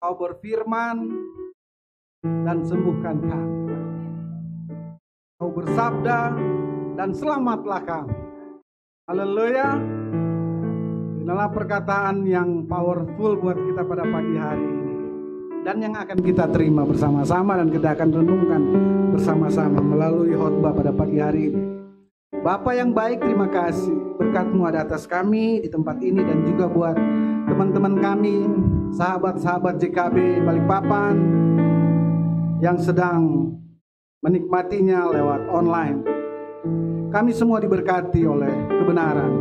Kau berfirman dan sembuhkan kami. Kau bersabda dan selamatlah kami. Haleluya. Inilah perkataan yang powerful buat kita pada pagi hari ini, dan yang akan kita terima bersama-sama dan kita akan renungkan bersama-sama melalui khotbah pada pagi hari ini. Bapa yang baik, terima kasih berkat-Mu ada atas kami di tempat ini dan juga buat teman-teman kami, sahabat-sahabat JKB Balikpapan yang sedang menikmatinya lewat online. Kami semua diberkati oleh kebenaran.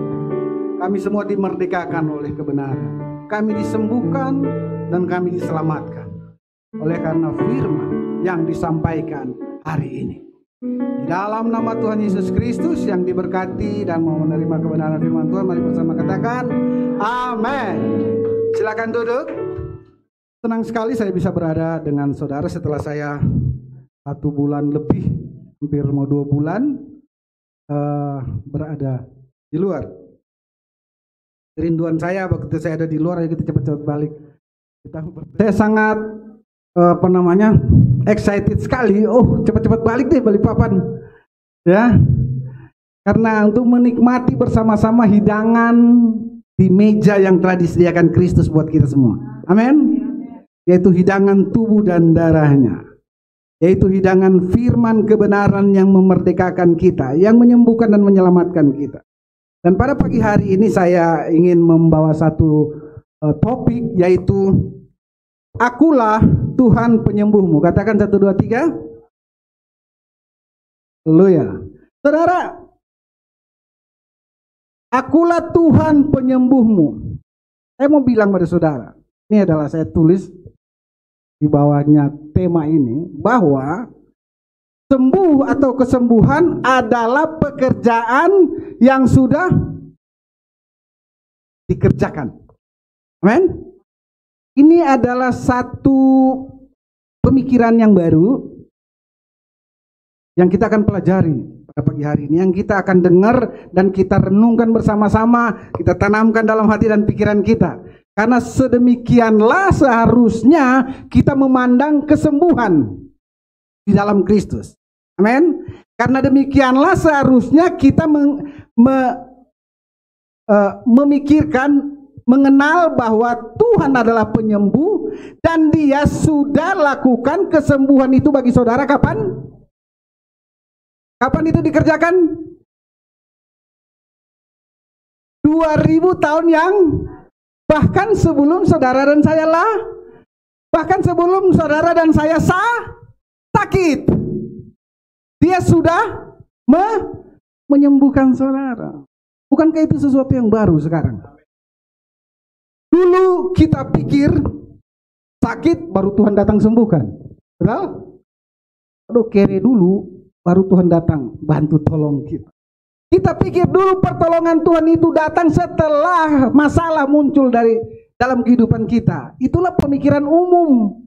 Kami semua dimerdekakan oleh kebenaran. Kami disembuhkan dan kami diselamatkan oleh karena firman yang disampaikan hari ini. Di dalam nama Tuhan Yesus Kristus yang diberkati dan mau menerima kebenaran firman Tuhan, mari bersama katakan amin. Silakan duduk. Senang sekali saya bisa berada dengan saudara setelah saya 1 bulan lebih, hampir mau 2 bulan berada di luar. Kerinduan saya waktu saya ada di luar, ayo kita cepat-cepat balik. Saya sangat excited sekali. Oh, cepat-cepat balik deh Balikpapan. Ya. Karena untuk menikmati bersama-sama hidangan di meja yang telah disediakan Kristus buat kita semua. Amin. Yaitu hidangan tubuh dan darahnya. Yaitu hidangan firman kebenaran yang memerdekakan kita, yang menyembuhkan dan menyelamatkan kita. Dan pada pagi hari ini saya ingin membawa satu topik, yaitu Akulah Tuhan penyembuhmu. Katakan 1, 2, 3. Haleluya. Saudara, akulah Tuhan penyembuhmu. Saya mau bilang pada saudara, ini adalah saya tulis di bawahnya tema ini, bahwa sembuh atau kesembuhan adalah pekerjaan yang sudah dikerjakan. Amin. Ini adalah satu pemikiran yang baru yang kita akan pelajari pada pagi hari ini, yang kita akan dengar dan kita renungkan bersama-sama, kita tanamkan dalam hati dan pikiran kita. Karena sedemikianlah seharusnya kita memandang kesembuhan di dalam Kristus. Amin. Karena demikianlah seharusnya kita memikirkan, mengenal bahwa Tuhan adalah penyembuh dan Dia sudah lakukan kesembuhan itu bagi saudara kapan? Kapan itu dikerjakan? 2000 tahun yang bahkan sebelum saudara dan saya bahkan sebelum saudara dan saya sakit, Dia sudah menyembuhkan saudara. Bukankah itu sesuatu yang baru sekarang? Dulu kita pikir sakit baru Tuhan datang sembuhkan. Betul? Aduh, kere dulu baru Tuhan datang bantu tolong kita. Kita pikir dulu pertolongan Tuhan itu datang setelah masalah muncul dari dalam kehidupan kita. Itulah pemikiran umum.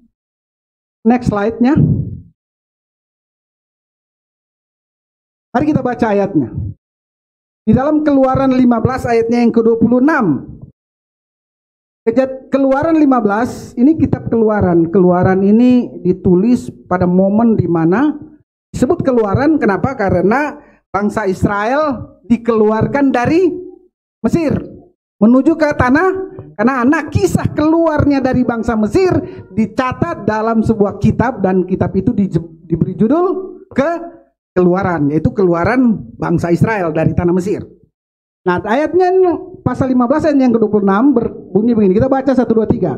Next slide-nya. Mari kita baca ayatnya. Di dalam Keluaran 15 ayatnya yang ke-26. Keluaran 15, ini kitab Keluaran. Keluaran ini ditulis pada momen di mana disebut Keluaran. Kenapa? Karena bangsa Israel dikeluarkan dari Mesir menuju ke tanah Kanaan. Nah, kisah keluarnya dari bangsa Mesir dicatat dalam sebuah kitab, dan kitab itu diberi judul Keluaran, yaitu keluaran bangsa Israel dari tanah Mesir. Nah, ayatnya pasal 15 ayat yang ke-26 berbunyi begini. Kita baca 1, 2, 3.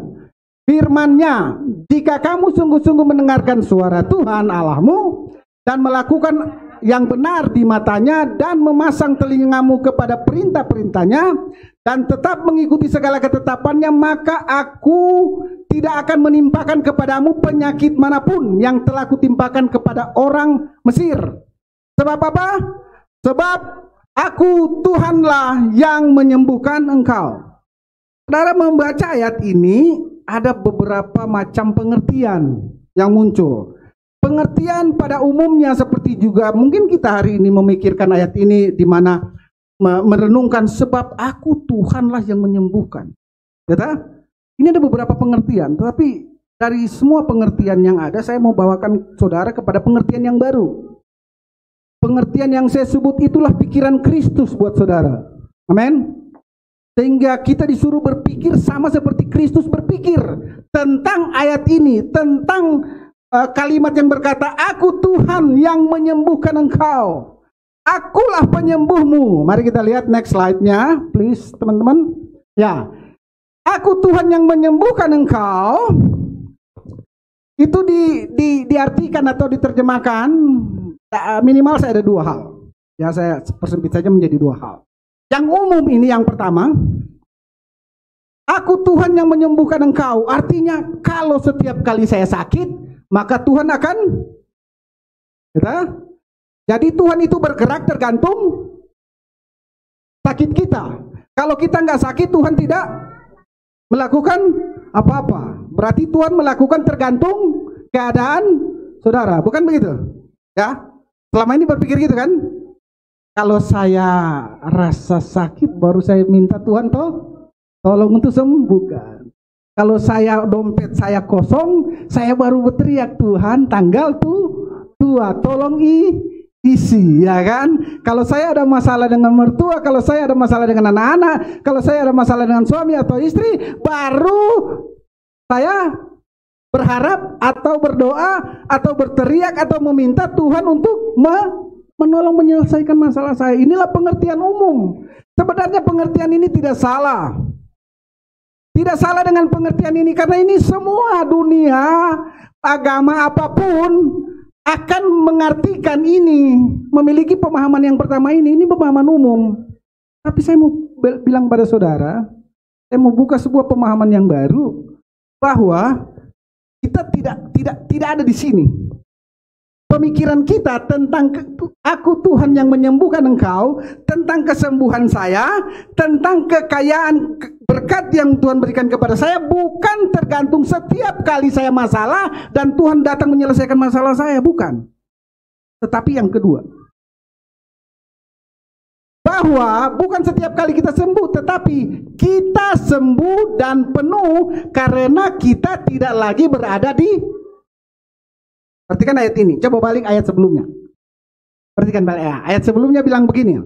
Firman-Nya, jika kamu sungguh-sungguh mendengarkan suara Tuhan Allahmu dan melakukan yang benar di matanya dan memasang telingamu kepada perintah-perintahnya dan tetap mengikuti segala ketetapannya, maka aku tidak akan menimpakan kepadamu penyakit manapun yang telah kutimpakan kepada orang Mesir. Sebab apa? Sebab aku Tuhanlah yang menyembuhkan engkau. Saudara membaca ayat ini, ada beberapa macam pengertian yang muncul. Pengertian pada umumnya seperti juga mungkin kita hari ini memikirkan ayat ini di mana merenungkan sebab aku Tuhanlah yang menyembuhkan. Ya, ini ada beberapa pengertian, tetapi dari semua pengertian yang ada, saya mau bawakan saudara kepada pengertian yang baru. Pengertian yang saya sebut itulah pikiran Kristus buat saudara. Amin. Sehingga kita disuruh berpikir sama seperti Kristus berpikir tentang ayat ini, tentang kalimat yang berkata, aku Tuhan yang menyembuhkan engkau. Akulah penyembuhmu. Mari kita lihat next slide-nya, please teman-teman. Ya, aku Tuhan yang menyembuhkan engkau. Itu diartikan atau diterjemahkan, minimal saya ada dua hal. Ya, saya persempit saja menjadi dua hal. Yang umum ini yang pertama, aku Tuhan yang menyembuhkan engkau. Artinya kalau setiap kali saya sakit, maka Tuhan akan, jadi Tuhan itu bergerak tergantung sakit kita. Kalau kita nggak sakit, Tuhan tidak melakukan apa-apa. Berarti Tuhan melakukan tergantung keadaan saudara, bukan begitu? Ya, selama ini berpikir gitu kan? Kalau saya rasa sakit, baru saya minta Tuhan tolong untuk sembuhkan. Kalau saya dompet saya kosong, saya baru berteriak, Tuhan tanggal tua, tolong isi, ya kan? Kalau saya ada masalah dengan mertua, kalau saya ada masalah dengan anak-anak, kalau saya ada masalah dengan suami atau istri, baru saya berharap atau berdoa atau berteriak atau meminta Tuhan untuk menolong menyelesaikan masalah saya. Inilah pengertian umum. Sebenarnya pengertian ini tidak salah. Tidak salah dengan pengertian ini, karena ini semua dunia, agama apapun akan mengartikan ini, memiliki pemahaman yang pertama ini pemahaman umum. Tapi saya mau bilang pada saudara, saya mau buka sebuah pemahaman yang baru, bahwa kita tidak ada di sini. Pemikiran kita tentang aku Tuhan yang menyembuhkan engkau, tentang kesembuhan saya, tentang kekayaan berkat yang Tuhan berikan kepada saya, bukan tergantung setiap kali saya masalah dan Tuhan datang menyelesaikan masalah saya, bukan. Tetapi yang kedua, bahwa bukan setiap kali kita sembuh, tetapi kita sembuh dan penuh karena kita tidak lagi berada di. Perhatikan ayat ini, coba balik ayat sebelumnya. Perhatikan balik ayat sebelumnya bilang begini.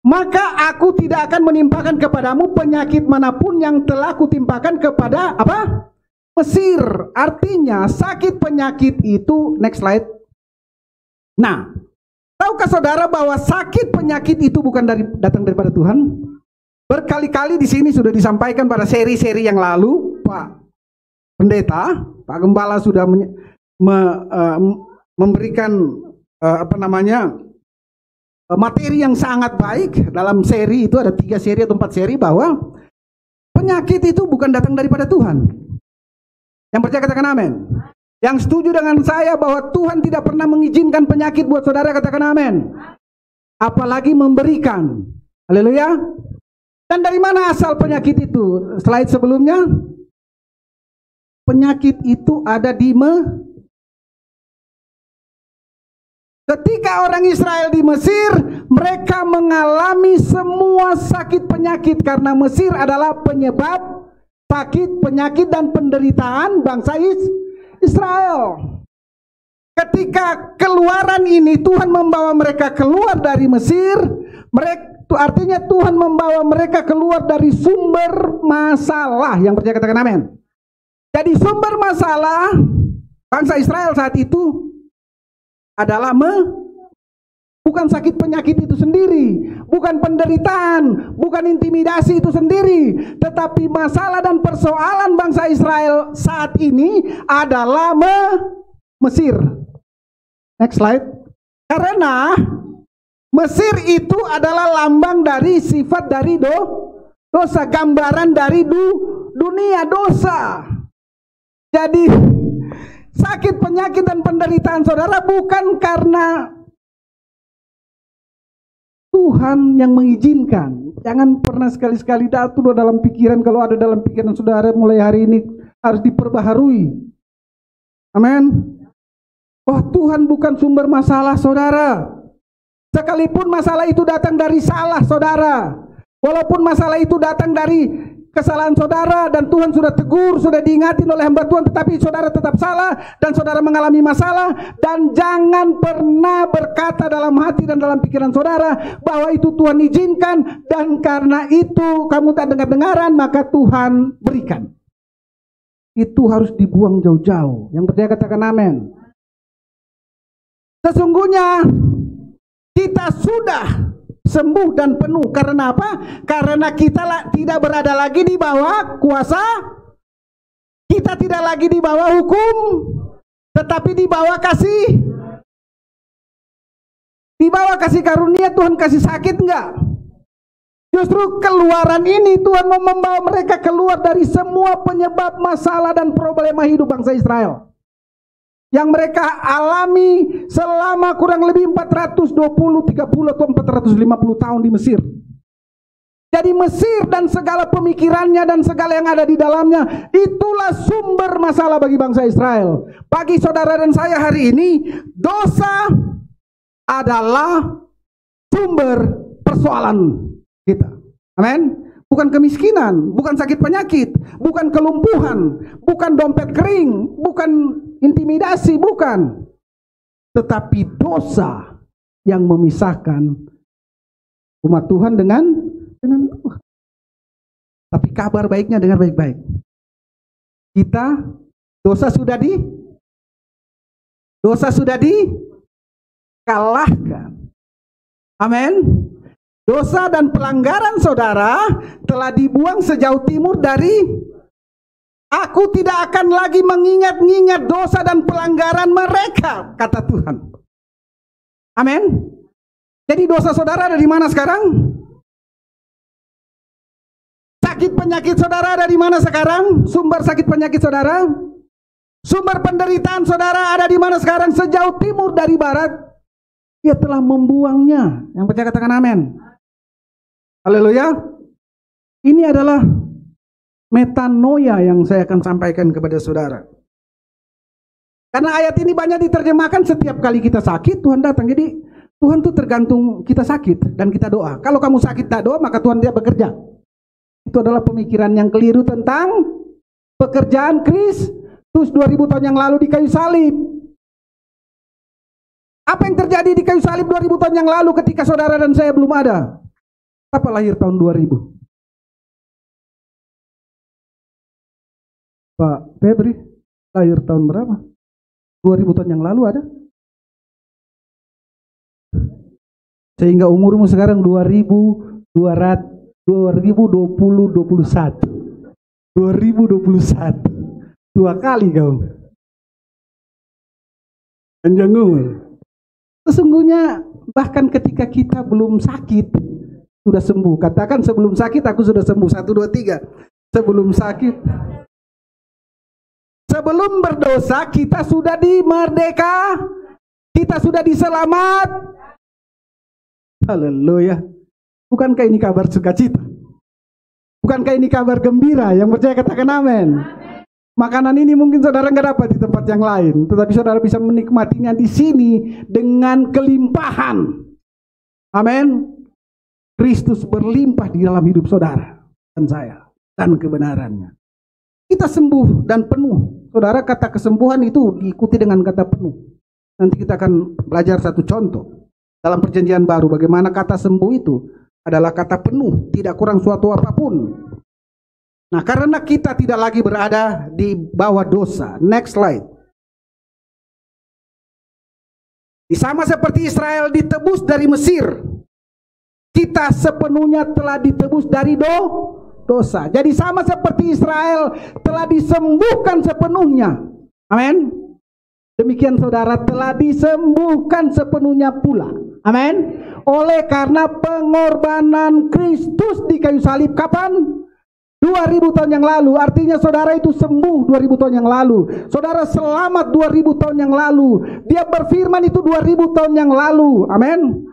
Maka aku tidak akan menimpakan kepadamu penyakit manapun yang telah kutimpakan kepada apa? Mesir. Artinya sakit penyakit itu, next slide. Nah, tahukah saudara bahwa sakit penyakit itu bukan datang daripada Tuhan? Berkali-kali di sini sudah disampaikan pada seri-seri yang lalu, Pak Pendeta, Pak Gembala sudah memberikan materi yang sangat baik. Dalam seri itu ada 3 seri atau 4 seri, bahwa penyakit itu bukan datang daripada Tuhan. Yang percaya katakan amin. Yang setuju dengan saya bahwa Tuhan tidak pernah mengizinkan penyakit buat saudara, katakan amin. Apalagi memberikan. Haleluya. Dan dari mana asal penyakit itu? Slide sebelumnya. Penyakit itu ada di ketika orang Israel di Mesir, mereka mengalami semua sakit penyakit karena Mesir adalah penyebab sakit, penyakit dan penderitaan bangsa Israel. Ketika keluaran ini Tuhan membawa mereka keluar dari Mesir, artinya Tuhan membawa mereka keluar dari sumber masalah. Yang percaya katakan amin. Jadi sumber masalah bangsa Israel saat itu adalah bukan sakit penyakit itu sendiri, bukan penderitaan, bukan intimidasi itu sendiri, tetapi masalah dan persoalan bangsa Israel saat ini adalah Mesir. Next slide. Karena Mesir itu adalah lambang dari sifat dari dosa, gambaran dari dunia dosa. Jadi sakit, penyakit, dan penderitaan saudara bukan karena Tuhan yang mengizinkan. Jangan pernah sekali-sekali datur dalam pikiran, kalau ada dalam pikiran saudara mulai hari ini harus diperbaharui. Amin. Oh, Tuhan bukan sumber masalah saudara. Sekalipun masalah itu datang dari salah saudara, walaupun masalah itu datang dari kesalahan saudara dan Tuhan sudah tegur, sudah diingatin oleh hamba Tuhan, tetapi saudara tetap salah dan saudara mengalami masalah, dan jangan pernah berkata dalam hati dan dalam pikiran saudara bahwa itu Tuhan izinkan dan karena itu kamu tak dengar-dengaran maka Tuhan berikan. Itu harus dibuang jauh-jauh. Yang percaya katakan amin. Sesungguhnya kita sudah sembuh dan penuh. Karena apa? Karena kita tidak berada lagi di bawah kuasa. Kita tidak lagi di bawah hukum, tetapi di bawah kasih. Di bawah kasih karunia. Tuhan kasih sakit enggak? Justru keluaran ini Tuhan mau membawa mereka keluar dari semua penyebab masalah dan problema hidup bangsa Israel yang mereka alami selama kurang lebih 420, 30 atau 450 tahun di Mesir. Jadi Mesir dan segala pemikirannya dan segala yang ada di dalamnya, itulah sumber masalah bagi bangsa Israel. Bagi saudara dan saya hari ini, dosa adalah sumber persoalan kita. Amin. Bukan kemiskinan, bukan sakit penyakit, bukan kelumpuhan, bukan dompet kering, bukan intimidasi, bukan. Tetapi dosa yang memisahkan umat Tuhan dengan Tuhan. Tapi kabar baiknya, dengar baik-baik. Kita dosa sudah dikalahkan. Amin. Dosa dan pelanggaran saudara telah dibuang sejauh timur dari. Aku tidak akan lagi mengingat-ingat dosa dan pelanggaran mereka, kata Tuhan. Amin. Jadi dosa saudara ada di mana sekarang? Sakit penyakit saudara ada di mana sekarang? Sumber sakit penyakit saudara? Sumber penderitaan saudara ada di mana sekarang? Sejauh timur dari barat, Dia telah membuangnya. Yang percaya katakan amin. Haleluya. Ini adalah metanoia yang saya akan sampaikan kepada saudara. Karena ayat ini banyak diterjemahkan setiap kali kita sakit Tuhan datang. Jadi Tuhan tuh tergantung kita sakit dan kita doa. Kalau kamu sakit tak doa maka Tuhan tidak bekerja. Itu adalah pemikiran yang keliru tentang pekerjaan Kristus 2000 tahun yang lalu di kayu salib. Apa yang terjadi di kayu salib 2000 tahun yang lalu ketika saudara dan saya belum ada? Apa lahir tahun 2000? Pak Febri lahir tahun berapa? 2000 tahun yang lalu ada? Sehingga umurmu sekarang 2021. 2021. 2 kali kau. Panjang umur. Sesungguhnya bahkan ketika kita belum sakit sudah sembuh. Katakan sebelum sakit aku sudah sembuh. 1, 2, 3. Sebelum sakit. Sebelum berdosa kita sudah dimerdeka. Kita sudah diselamat. Haleluya. Bukankah ini kabar sukacita? Bukankah ini kabar gembira? Yang percaya katakan amin. Makanan ini mungkin saudara nggak dapat di tempat yang lain, tetapi saudara bisa menikmatinya di sini dengan kelimpahan. Amin. Kristus berlimpah di dalam hidup saudara dan saya dan kebenarannya. Kita sembuh dan penuh. Saudara, kata kesembuhan itu diikuti dengan kata penuh. Nanti kita akan belajar satu contoh dalam perjanjian baru bagaimana kata sembuh itu adalah kata penuh, tidak kurang suatu apapun. Nah, karena kita tidak lagi berada di bawah dosa. Next slide. Sama seperti Israel ditebus dari Mesir, kita sepenuhnya telah ditebus dari dosa. Jadi sama seperti Israel telah disembuhkan sepenuhnya. Amin. Demikian saudara telah disembuhkan sepenuhnya pula. Amin. Oleh karena pengorbanan Kristus di kayu salib kapan? 2000 tahun yang lalu. Artinya saudara itu sembuh 2000 tahun yang lalu. Saudara selamat 2000 tahun yang lalu. Dia berfirman itu 2000 tahun yang lalu. Amin.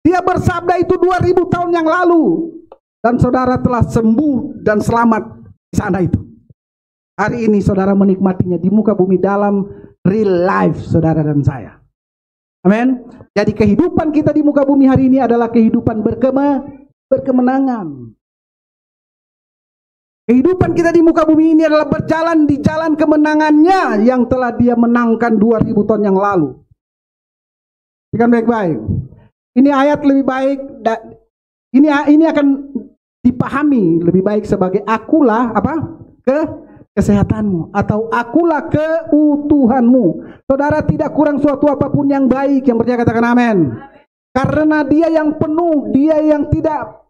Dia bersabda itu 2000 tahun yang lalu. Dan saudara telah sembuh dan selamat di sana itu. Hari ini saudara menikmatinya di muka bumi dalam real life saudara dan saya. Amin. Jadi kehidupan kita di muka bumi hari ini adalah kehidupan berkemenangan. Kehidupan kita di muka bumi ini adalah berjalan di jalan kemenangannya yang telah dia menangkan 2000 tahun yang lalu. Ikan baik-baik. Ini ayat lebih baik. Ini akan dipahami lebih baik sebagai akulah kesehatanmu atau akulah keutuhanmu. Saudara tidak kurang suatu apapun yang baik. Yang percaya katakan amin. Karena dia yang penuh, dia yang tidak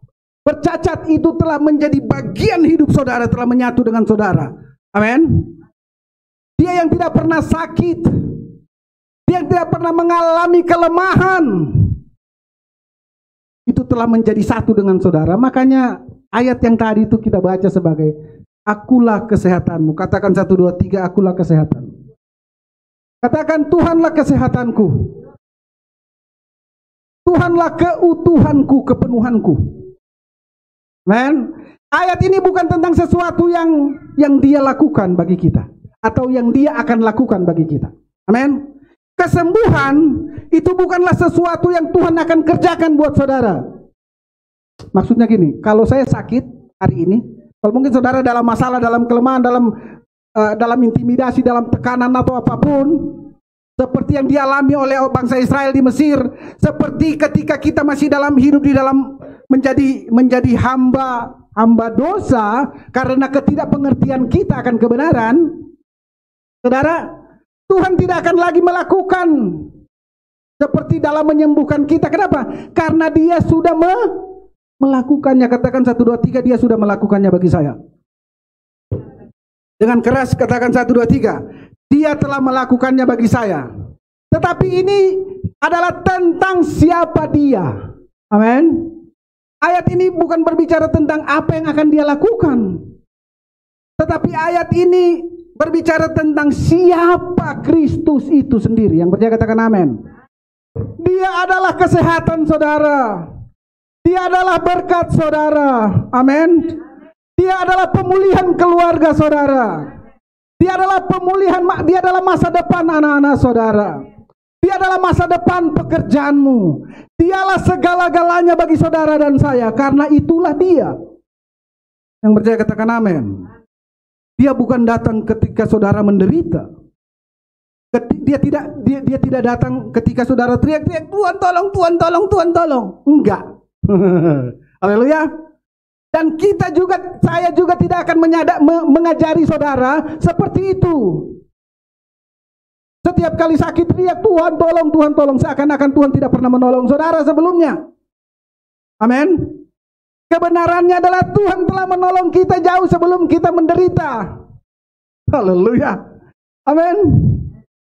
bercacat itu telah menjadi bagian hidup saudara, telah menyatu dengan saudara. Amin. Dia yang tidak pernah sakit, dia yang tidak pernah mengalami kelemahan, itu telah menjadi satu dengan saudara. Makanya ayat yang tadi itu kita baca sebagai akulah kesehatanmu. Katakan 1, 2, 3, akulah kesehatan. Katakan Tuhanlah kesehatanku. Tuhanlah keutuhanku, kepenuhanku. Men, ayat ini bukan tentang sesuatu yang dia lakukan bagi kita atau yang dia akan lakukan bagi kita. Amin. Kesembuhan itu bukanlah sesuatu yang Tuhan akan kerjakan buat saudara. Maksudnya gini, kalau saya sakit hari ini, kalau mungkin saudara dalam masalah, dalam kelemahan, dalam intimidasi, dalam tekanan atau apapun, seperti yang dialami oleh bangsa Israel di Mesir, seperti ketika kita masih hidup di dalam menjadi hamba dosa karena ketidakpengertian kita akan kebenaran, saudara, Tuhan tidak akan lagi melakukan seperti dalam menyembuhkan kita. Kenapa? Karena dia sudah melakukannya. Katakan 1, 2, 3, dia sudah melakukannya bagi saya. Dengan keras katakan 1, 2, 3, dia telah melakukannya bagi saya. Tetapi ini adalah tentang siapa dia. Amin. Ayat ini bukan berbicara tentang apa yang akan dia lakukan, tetapi ayat ini berbicara tentang siapa Kristus itu sendiri. Yang percaya katakan amin. Dia adalah kesehatan saudara. Dia adalah berkat saudara. Amin. Dia adalah pemulihan keluarga saudara. Dia adalah dia adalah masa depan anak-anak saudara. Dia adalah masa depan pekerjaanmu. Dialah segala-galanya bagi saudara dan saya. Karena itulah dia. Yang percaya katakan amin. Dia bukan datang ketika saudara menderita. Dia tidak datang ketika saudara teriak-teriak, Tuhan tolong, Tuhan tolong, Tuhan tolong. Enggak. Haleluya. Dan saya juga tidak akan mengajari saudara seperti itu. Setiap kali sakit teriak Tuhan tolong, Tuhan tolong, seakan-akan Tuhan tidak pernah menolong saudara sebelumnya. Amin. Kebenarannya adalah Tuhan telah menolong kita jauh sebelum kita menderita. Haleluya. Amin.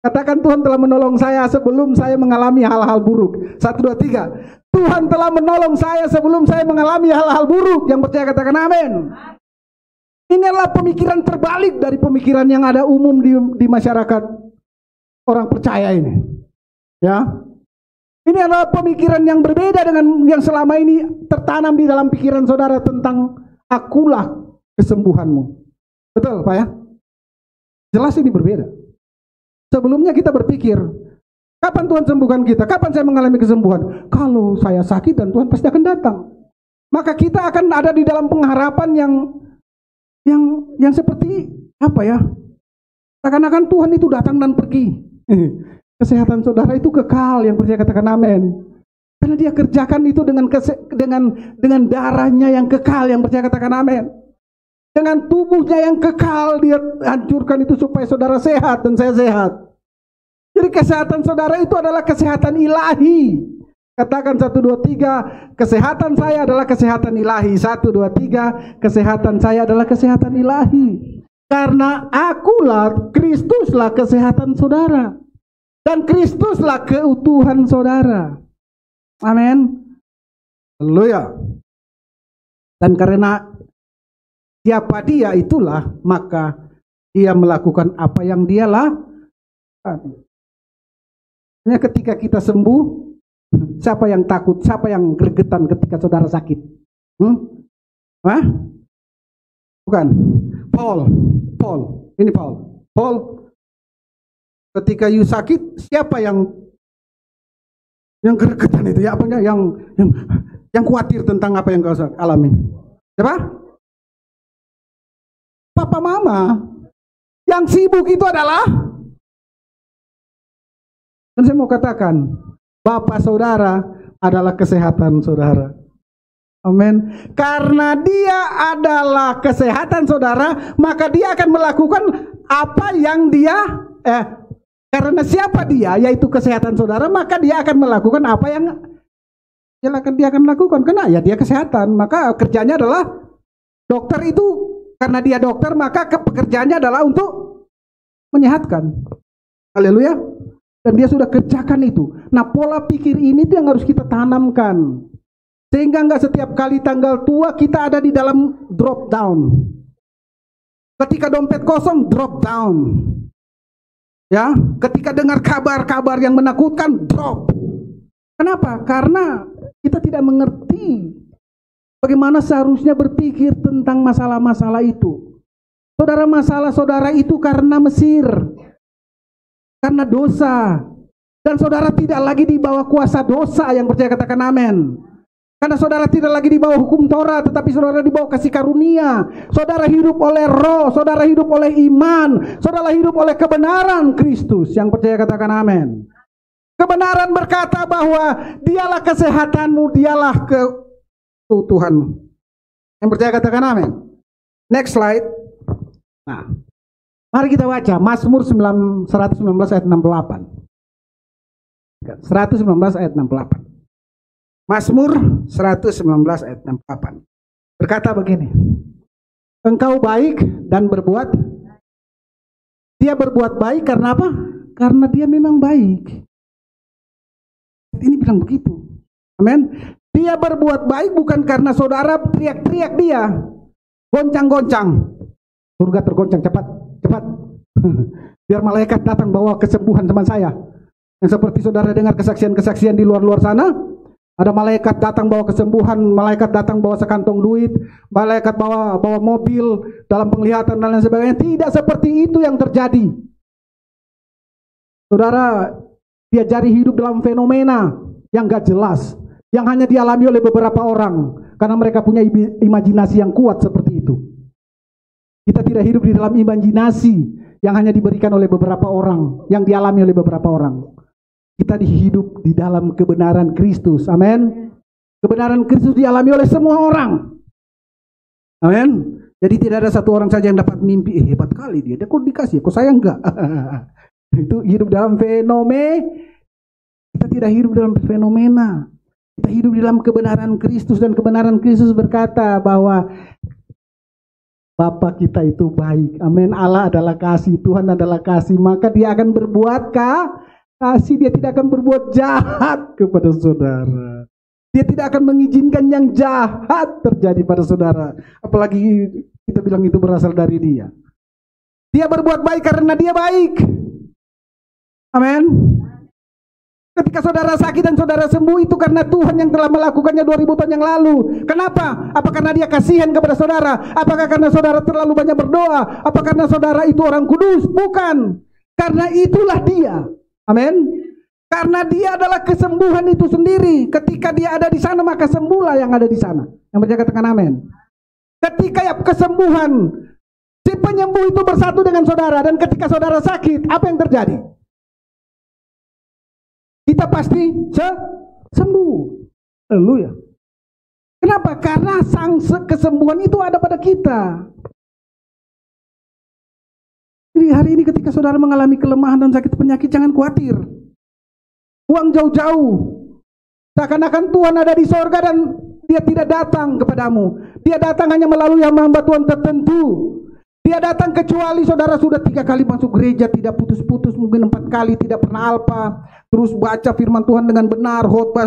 Katakan Tuhan telah menolong saya sebelum saya mengalami hal-hal buruk. 1, 2, 3. Tuhan telah menolong saya sebelum saya mengalami hal-hal buruk. Yang percaya katakan amin. Ini adalah pemikiran terbalik dari pemikiran yang ada umum di masyarakat orang percaya ini. Ya. Ini adalah pemikiran yang berbeda dengan yang selama ini tertanam di dalam pikiran saudara tentang akulah kesembuhanmu. Betul, Pak ya? Jelas ini berbeda. Sebelumnya kita berpikir, kapan Tuhan sembuhkan kita? Kapan saya mengalami kesembuhan? Kalau saya sakit dan Tuhan pasti akan datang. Maka kita akan ada di dalam pengharapan yang seperti apa ya? Seakan-akan Tuhan itu datang dan pergi. Kesehatan saudara itu kekal. Yang percaya katakan amin. Karena dia kerjakan itu dengan darahnya yang kekal. Yang percaya katakan amin. Dengan tubuhnya yang kekal, dia hancurkan itu supaya saudara sehat dan saya sehat. Jadi kesehatan saudara itu adalah kesehatan ilahi. Katakan 1, 2, 3, kesehatan saya adalah kesehatan ilahi. 1, 2, 3, kesehatan saya adalah kesehatan ilahi. Karena akulah, Kristuslah kesehatan saudara. Dan Kristuslah keutuhan saudara. Amin. Haleluya. Dan karena siapa dia itulah, maka dia melakukan apa yang dia lakukan. Ketika kita sembuh, siapa yang takut, siapa yang gregetan ketika saudara sakit? Hah? Bukan. Paul. Ini Paul. Ketika you sakit, siapa yang gregetan itu? Ya, apanya yang khawatir tentang apa yang kau alami? Siapa? Papa mama. Yang sibuk itu adalah, dan saya mau katakan, Bapak saudara adalah kesehatan saudara. Amin. Karena dia adalah kesehatan saudara, maka dia akan melakukan apa yang dia karena siapa dia, yaitu kesehatan saudara, maka dia akan melakukan apa yang dia akan lakukan. Karena ya dia kesehatan, maka kerjanya adalah dokter itu. Karena dia dokter, maka pekerjaannya adalah untuk menyehatkan. Haleluya. Dan dia sudah kerjakan itu. Nah, pola pikir ini tuh yang harus kita tanamkan. Sehingga enggak setiap kali tanggal tua kita ada di dalam drop down. Ketika dompet kosong, drop down. Ya, ketika dengar kabar-kabar yang menakutkan, drop. Kenapa? Karena kita tidak mengerti bagaimana seharusnya berpikir tentang masalah-masalah itu. Saudara, masalah saudara itu karena Mesir, karena dosa. Dan saudara tidak lagi di bawah kuasa dosa, yang percaya katakan amin. Karena saudara tidak lagi di bawah hukum Taurat, tetapi saudara di bawah kasih karunia. Saudara hidup oleh roh, saudara hidup oleh iman, saudara hidup oleh kebenaran Kristus. Yang percaya katakan amin. Kebenaran berkata bahwa dialah kesehatanmu, dialah keutuhanmu. Yang percaya katakan amin. Next slide. Nah, mari kita baca Mazmur 119 ayat 68. 119 ayat 68. Mazmur 119 ayat 68. Berkata begini. Engkau baik dan berbuat. Dia berbuat baik karena apa? Karena dia memang baik. Ini bilang begitu. Amin. Dia berbuat baik bukan karena saudara teriak-teriak dia. Goncang-goncang. Surga tergoncang, cepat. Biar malaikat datang bawa kesembuhan teman saya. Yang seperti saudara dengar kesaksian-kesaksian di luar-luar sana. Ada malaikat datang bawa kesembuhan, malaikat datang bawa sekantong duit, malaikat bawa mobil dalam penglihatan dan lain sebagainya. Tidak seperti itu yang terjadi. Saudara, diajari hidup dalam fenomena yang gak jelas, yang hanya dialami oleh beberapa orang, karena mereka punya imajinasi yang kuat seperti itu. Kita tidak hidup di dalam imajinasi yang hanya diberikan oleh beberapa orang, yang dialami oleh beberapa orang. Kita hidup di dalam kebenaran Kristus. Amin. Kebenaran Kristus dialami oleh semua orang. Amin. Jadi tidak ada satu orang saja yang dapat mimpi, hebat kali dia kok dikasih, kok saya enggak. Itu hidup dalam fenomena. Kita tidak hidup dalam fenomena. Kita hidup di dalam kebenaran Kristus, dan kebenaran Kristus berkata bahwa Bapa kita itu baik. Amin. Allah adalah kasih, Tuhan adalah kasih, maka dia akan berbuat kasih. Dia tidak akan berbuat jahat kepada saudara. Dia tidak akan mengizinkan yang jahat terjadi pada saudara. Apalagi kita bilang itu berasal dari dia. Dia berbuat baik karena dia baik. Amin. Ketika saudara sakit dan saudara sembuh, itu karena Tuhan yang telah melakukannya 2000 tahun yang lalu. Kenapa? Apa karena dia kasihan kepada saudara? Apakah karena saudara terlalu banyak berdoa? Apa karena saudara itu orang kudus? Bukan. Karena itulah dia. Amin. Karena dia adalah kesembuhan itu sendiri. Ketika dia ada di sana, maka sembuhlah yang ada di sana. Yang percaya katakan amin. Ketika ya kesembuhan, si penyembuh itu bersatu dengan saudara, dan ketika saudara sakit, apa yang terjadi? Kita pasti sembuh. Haleluya. Kenapa? Karena sang kesembuhan itu ada pada kita. Jadi hari ini ketika saudara mengalami kelemahan dan sakit penyakit, jangan khawatir. Buang jauh-jauh. Seakan-akan Tuhan ada di sorga dan dia tidak datang kepadamu. Dia datang hanya melalui hamba-hamba Tuhan tertentu. Dia datang kecuali saudara sudah 3 kali masuk gereja, tidak putus-putus, mungkin 4 kali tidak pernah alpa, terus baca firman Tuhan dengan benar, khotbah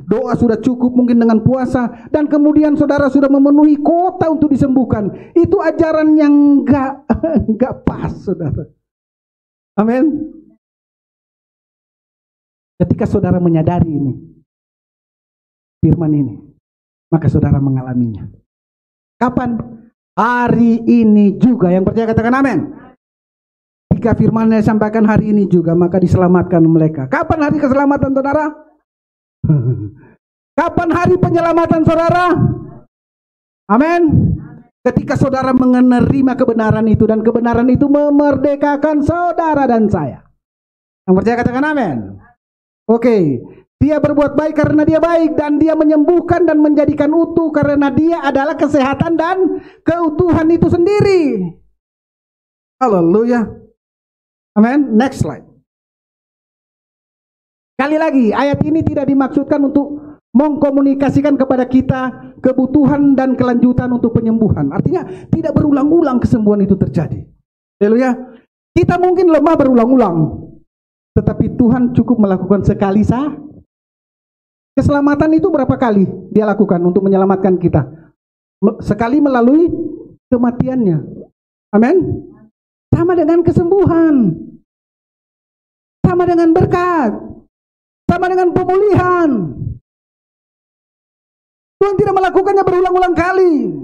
doa sudah cukup, mungkin dengan puasa, dan kemudian saudara sudah memenuhi kuota untuk disembuhkan. Itu ajaran yang enggak pas, saudara. Amin. Ketika saudara menyadari ini, firman ini, maka saudara mengalaminya. Kapan? Hari ini juga. Yang percaya katakan amin. Jika firman yang disampaikan hari ini juga, maka diselamatkan mereka. Kapan hari keselamatan saudara? Kapan hari penyelamatan saudara? Amin. Ketika saudara menerima kebenaran itu, dan kebenaran itu memerdekakan saudara dan saya. Yang percaya katakan amin. Oke. Dia berbuat baik karena dia baik, dan dia menyembuhkan dan menjadikan utuh karena dia adalah kesehatan dan keutuhan itu sendiri. Haleluya. Amin. Next slide. Kali lagi, ayat ini tidak dimaksudkan untuk mengkomunikasikan kepada kita kebutuhan dan kelanjutan untuk penyembuhan. Artinya tidak berulang-ulang kesembuhan itu terjadi. Haleluya. Kita mungkin lemah berulang-ulang, tetapi Tuhan cukup melakukan sekali saja. Keselamatan itu berapa kali dia lakukan untuk menyelamatkan kita? Sekali melalui kematiannya. Amin. Sama dengan kesembuhan. Sama dengan berkat. Sama dengan pemulihan. Tuhan tidak melakukannya berulang-ulang kali.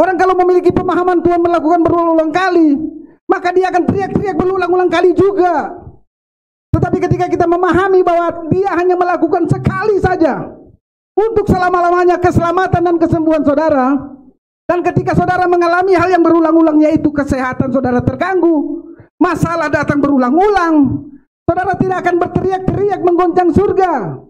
Orang kalau memiliki pemahaman Tuhan melakukan berulang-ulang kali, maka dia akan teriak-teriak berulang-ulang kali juga. Tetapi ketika kita memahami bahwa dia hanya melakukan sekali saja untuk selama-lamanya keselamatan dan kesembuhan saudara, dan ketika saudara mengalami hal yang berulang-ulang, yaitu kesehatan saudara terganggu, masalah datang berulang-ulang, saudara tidak akan berteriak-teriak menggoncang surga,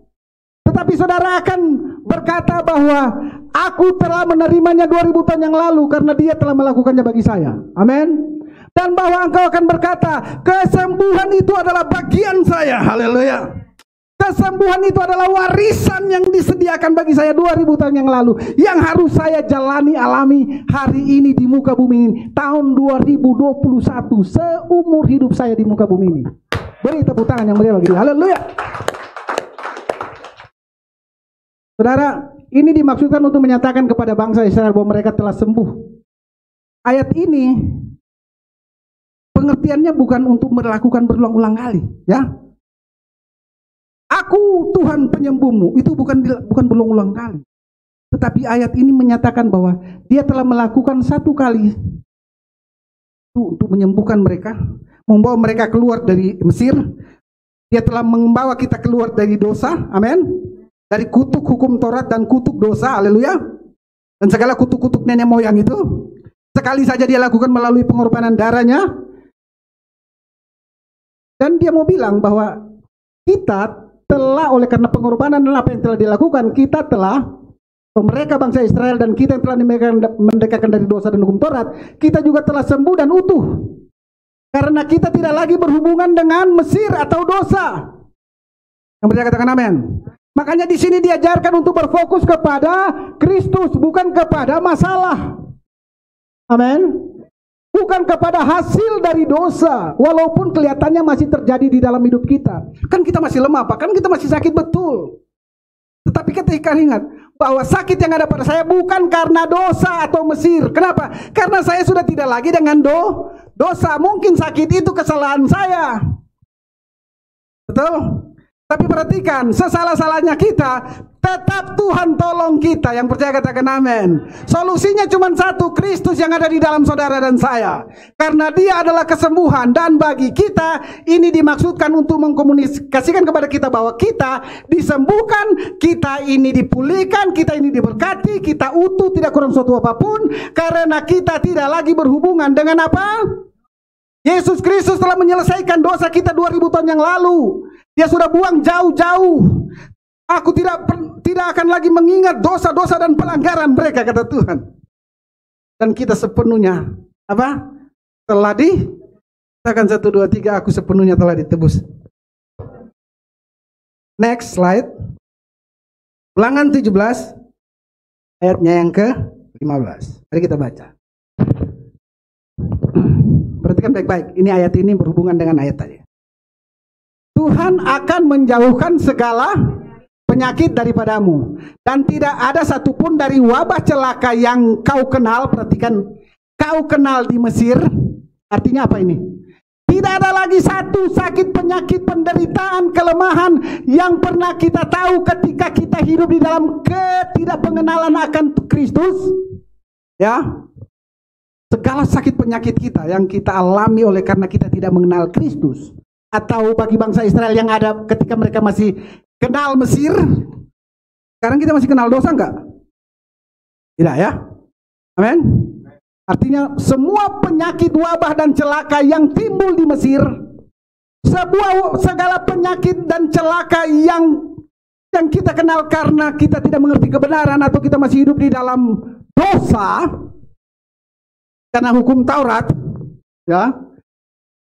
tetapi saudara akan berkata bahwa aku telah menerimanya 2000 tahun yang lalu karena dia telah melakukannya bagi saya. Amin. Dan bahwa engkau akan berkata, kesembuhan itu adalah bagian saya. Haleluya. Kesembuhan itu adalah warisan yang disediakan bagi saya 2000 tahun yang lalu, yang harus saya jalani, alami hari ini di muka bumi ini. Tahun 2021, seumur hidup saya di muka bumi ini. Beri tepuk tangan yang meriah bagi dia. Haleluya. Saudara, ini dimaksudkan untuk menyatakan kepada bangsa Israel bahwa mereka telah sembuh. Ayat ini pengertiannya bukan untuk melakukan berulang-ulang kali, ya. Aku Tuhan penyembuhmu, itu bukan berulang-ulang kali. Tetapi ayat ini menyatakan bahwa dia telah melakukan satu kali untuk menyembuhkan mereka, membawa mereka keluar dari Mesir. Dia telah membawa kita keluar dari dosa, amin. Dari kutuk hukum Taurat dan kutuk dosa, haleluya. Dan segala kutuk-kutuk nenek moyang itu sekali saja dia lakukan melalui pengorbanan darahnya. Dan dia mau bilang bahwa kita telah, oleh karena pengorbanan dan apa yang telah dilakukan, kita telah, mereka bangsa Israel dan kita yang telah merdekakan dari dosa dan hukum Taurat, kita juga telah sembuh dan utuh. Karena kita tidak lagi berhubungan dengan Mesir atau dosa. Yang percaya katakan amin. Makanya di sini diajarkan untuk berfokus kepada Kristus, bukan kepada masalah. Amin. Bukan kepada hasil dari dosa, walaupun kelihatannya masih terjadi di dalam hidup kita. Kan kita masih lemah, Pak. Kan kita masih sakit betul. Tetapi ketika ingat bahwa sakit yang ada pada saya bukan karena dosa atau Mesir. Kenapa? Karena saya sudah tidak lagi dengan dosa. Mungkin sakit itu kesalahan saya. Betul? Tapi perhatikan, sesalah-salahnya kita, tetap Tuhan tolong kita. Yang percaya katakan amin. Solusinya cuma satu, Kristus yang ada di dalam saudara dan saya. Karena dia adalah kesembuhan. Dan bagi kita, ini dimaksudkan untuk mengkomunikasikan kepada kita bahwa kita disembuhkan, kita ini dipulihkan, kita ini diberkati, kita utuh, tidak kurang suatu apapun. Karena kita tidak lagi berhubungan dengan apa? Yesus Kristus telah menyelesaikan dosa kita 2000 tahun yang lalu. Dia sudah buang jauh-jauh. Aku tidak akan lagi mengingat dosa-dosa dan pelanggaran mereka, kata Tuhan. Dan kita sepenuhnya apa? Telah katakan 1, 2, 3, aku sepenuhnya telah ditebus. Next slide. Ulangan 17 ayatnya yang ke-15. Mari kita baca. Perhatikan baik-baik. Ini ayat ini berhubungan dengan ayat tadi. Tuhan akan menjauhkan segala penyakit daripadamu, dan tidak ada satupun dari wabah celaka yang kau kenal. Perhatikan, kau kenal di Mesir. Artinya apa ini? Tidak ada lagi satu sakit, penyakit, penderitaan, kelemahan yang pernah kita tahu ketika kita hidup di dalam ketidakpengenalan akan Kristus. Ya, segala sakit penyakit kita yang kita alami oleh karena kita tidak mengenal Kristus. Atau bagi bangsa Israel yang ada ketika mereka masih kenal Mesir, sekarang kita masih kenal dosa enggak? Tidak ya? Amin. Artinya semua penyakit, wabah dan celaka yang timbul di Mesir, segala penyakit dan celaka yang kita kenal karena kita tidak mengerti kebenaran atau kita masih hidup di dalam dosa karena hukum Taurat, ya,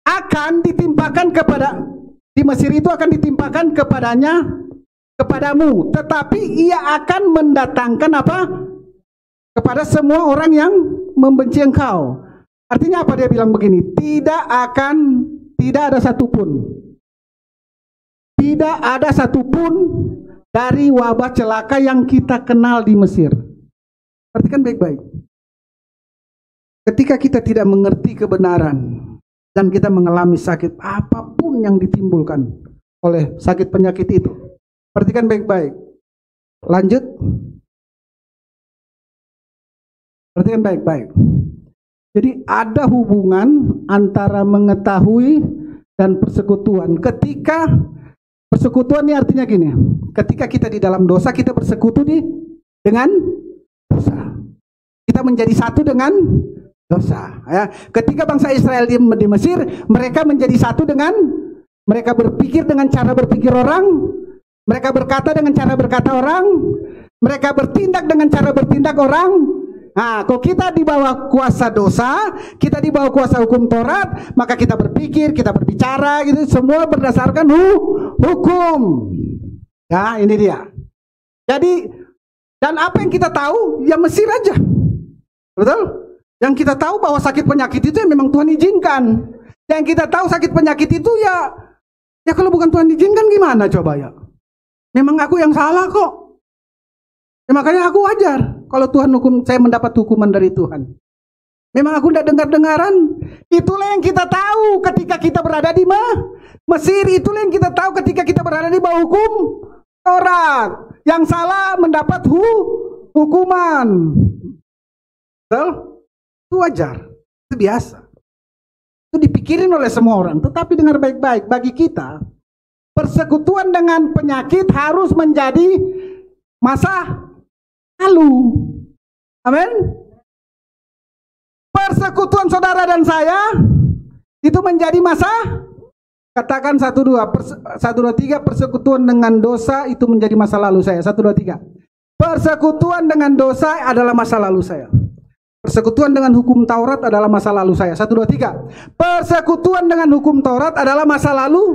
akan ditimpakan di Mesir itu akan ditimpakan kepadamu, tetapi ia akan mendatangkan apa? Kepada semua orang yang membenci engkau. Artinya apa dia bilang begini? Tidak ada satupun dari wabah celaka yang kita kenal di Mesir. Perhatikan baik-baik. Ketika kita tidak mengerti kebenaran dan kita mengalami sakit apapun yang ditimbulkan oleh sakit penyakit itu, perhatikan baik-baik. Lanjut. Perhatikan baik-baik. Jadi ada hubungan antara mengetahui dan persekutuan. Ketika persekutuan ini artinya gini, ketika kita di dalam dosa, kita bersekutu dengan dosa. Kita menjadi satu dengan dosa. Ya. Ketika bangsa Israel di Mesir, mereka menjadi satu dengan, mereka berpikir dengan cara berpikir orang, mereka berkata dengan cara berkata orang, mereka bertindak dengan cara bertindak orang. Nah, kalau kita di bawah kuasa dosa, kita di bawah kuasa hukum Taurat, maka kita berpikir, kita berbicara gitu, semua berdasarkan hukum. Ya, ini dia. Jadi, dan apa yang kita tahu, ya Mesir aja. Betul? Yang kita tahu bahwa sakit penyakit itu ya memang Tuhan izinkan. Yang kita tahu sakit penyakit itu ya kalau bukan Tuhan izinkan gimana coba ya? Memang aku yang salah kok. Ya, makanya aku wajar kalau Tuhan hukum, saya mendapat hukuman dari Tuhan. Memang aku tidak dengar-dengaran. Itulah yang kita tahu ketika kita berada di Mesir. Itulah yang kita tahu ketika kita berada di bawah hukum Taurat. Yang salah mendapat hukuman. Betul? Itu wajar. Itu biasa. Itu dipikirin oleh semua orang. Tetapi dengar baik-baik, bagi kita, persekutuan dengan penyakit harus menjadi masa lalu. Amin. Persekutuan saudara dan saya itu menjadi masa, katakan 1, 2, 3, persekutuan dengan dosa itu menjadi masa lalu saya. 1, 2, 3. Persekutuan dengan dosa adalah masa lalu saya. Persekutuan dengan hukum Taurat adalah masa lalu saya. 1, 2, 3. Persekutuan dengan hukum Taurat adalah masa lalu.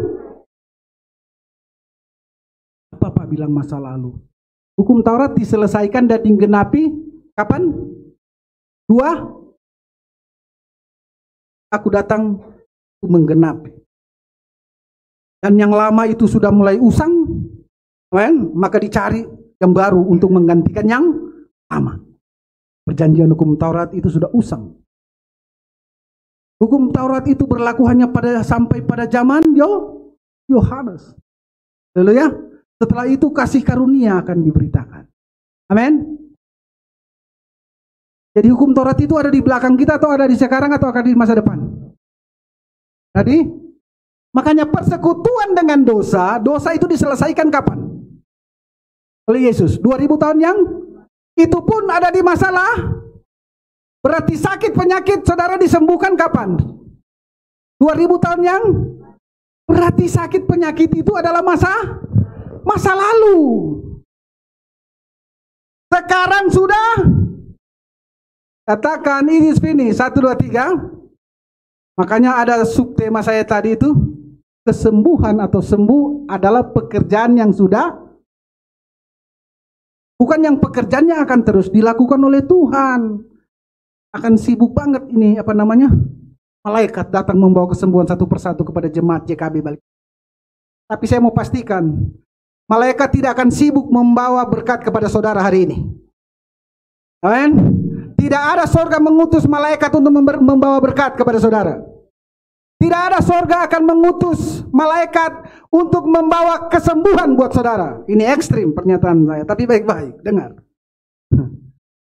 Apa Pak bilang masa lalu? Hukum Taurat diselesaikan dan digenapi kapan? 2. Aku datang menggenapi. Dan yang lama itu sudah mulai usang, maka dicari yang baru untuk menggantikan yang lama. Perjanjian hukum Taurat itu sudah usang. Hukum Taurat itu berlaku hanya sampai pada zaman Yohanes. Lalu ya, setelah itu kasih karunia akan diberitakan. Amin. Jadi hukum Taurat itu ada di belakang kita atau ada di sekarang atau akan di masa depan? Tadi, makanya persekutuan dengan dosa itu diselesaikan kapan? Oleh Yesus. 2000 tahun yang itu pun ada di masalah. Berarti sakit penyakit saudara disembuhkan kapan? 2000 tahun yang berarti sakit penyakit itu adalah masa lalu. Sekarang sudah, katakan ini finished. 1, 2, 3. Makanya ada subtema saya tadi itu, kesembuhan atau sembuh adalah pekerjaan yang sudah, bukan yang pekerjaannya akan terus dilakukan oleh Tuhan. akan sibuk banget ini malaikat datang membawa kesembuhan satu persatu kepada jemaat JKB balik. Tapi saya mau pastikan, malaikat tidak akan sibuk membawa berkat kepada saudara hari ini. Amin. Tidak ada sorga mengutus malaikat untuk membawa berkat kepada saudara. Tidak ada sorga akan mengutus malaikat untuk membawa kesembuhan buat saudara. Ini ekstrim pernyataan saya, tapi baik-baik, dengar.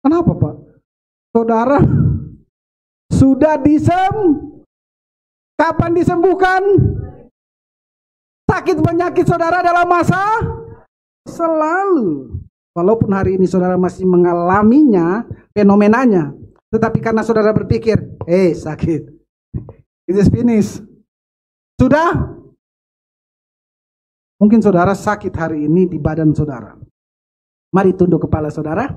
Kenapa Pak? Saudara sudah kapan disembuhkan? Sakit penyakit saudara dalam masa selalu. Walaupun hari ini saudara masih mengalaminya, fenomenanya. Tetapi karena saudara berpikir, sakit, it is finished. Sudah? Mungkin saudara sakit hari ini di badan saudara. Mari tunduk kepala saudara.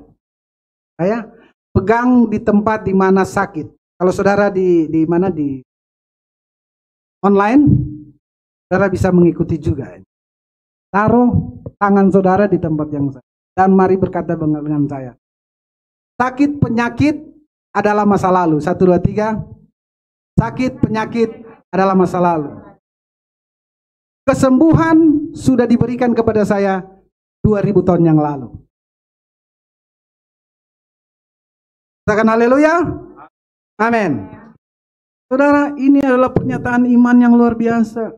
Saya pegang di tempat di mana sakit. Kalau saudara di online, saudara bisa mengikuti juga. Taruh tangan saudara di tempat yang sakit. Dan mari berkata dengan saya. Sakit penyakit adalah masa lalu. 1, 2, 3. Sakit penyakit adalah masa lalu. Kesembuhan sudah diberikan kepada saya 2000 tahun yang lalu. Katakan haleluya. Amin. Saudara, ini adalah pernyataan iman yang luar biasa.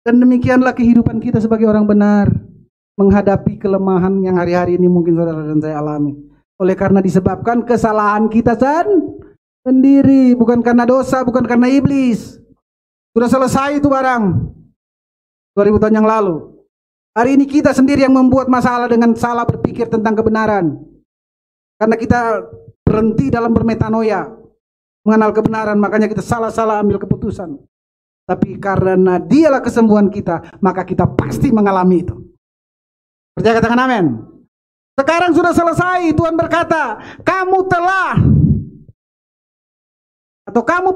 Dan demikianlah kehidupan kita sebagai orang benar. Menghadapi kelemahan yang hari-hari ini mungkin saudara dan saya alami. Oleh karena disebabkan kesalahan kita sendiri. Bukan karena dosa, bukan karena iblis. Sudah selesai itu barang. 2000 tahun yang lalu. Hari ini kita sendiri yang membuat masalah dengan salah berpikir tentang kebenaran. Karena kita berhenti dalam bermetanoia. Mengenal kebenaran, makanya kita salah-salah ambil keputusan. Tapi karena dialah kesembuhan kita, maka kita pasti mengalami itu. Percaya, katakan amin. Sekarang sudah selesai. Tuhan berkata, kamu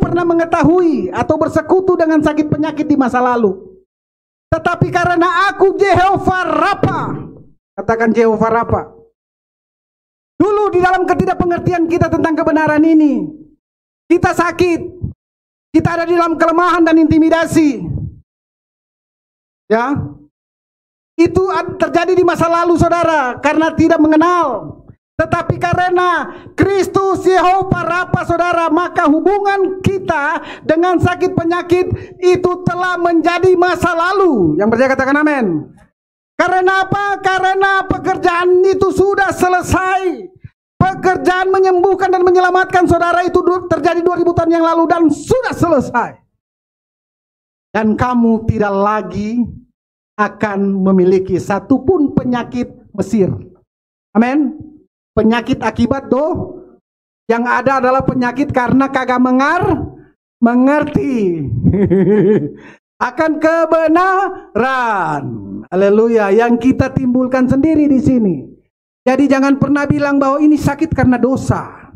pernah mengetahui atau bersekutu dengan sakit penyakit di masa lalu. Tetapi karena aku Jehovah Rafa, katakan Jehovah Rafa. Dulu di dalam ketidakpengertian kita tentang kebenaran ini, kita sakit, kita ada di dalam kelemahan dan intimidasi. Ya, itu terjadi di masa lalu saudara, karena tidak mengenal. Tetapi karena Kristus Yehovah Rafa saudara, maka hubungan kita dengan sakit penyakit itu telah menjadi masa lalu. Yang percaya katakan amin. Karena apa? Karena pekerjaan itu sudah selesai. Pekerjaan menyembuhkan dan menyelamatkan saudara itu terjadi 2000 tahun yang lalu dan sudah selesai. Dan kamu tidak lagi akan memiliki satupun penyakit Mesir. Amin. Penyakit akibat yang ada adalah penyakit karena kagak mengerti akan kebenaran. Haleluya, yang kita timbulkan sendiri di sini. Jadi jangan pernah bilang bahwa ini sakit karena dosa.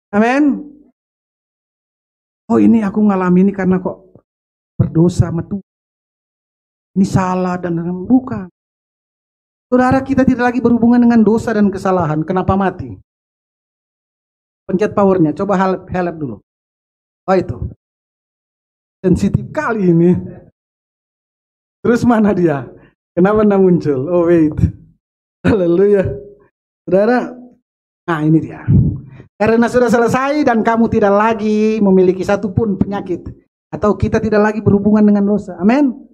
Amin. Oh, ini aku ngalami ini karena kok berdosa sama Tuhan. Ini salah dan bukan. Saudara, kita tidak lagi berhubungan dengan dosa dan kesalahan. Kenapa mati? Pencet powernya. Coba help dulu. Oh itu. Sensitif kali ini. Terus mana dia? Kenapa tidak muncul? Oh wait. Haleluya. Saudara. Nah ini dia. Karena sudah selesai dan kamu tidak lagi memiliki satupun penyakit. Atau kita tidak lagi berhubungan dengan dosa. Amin.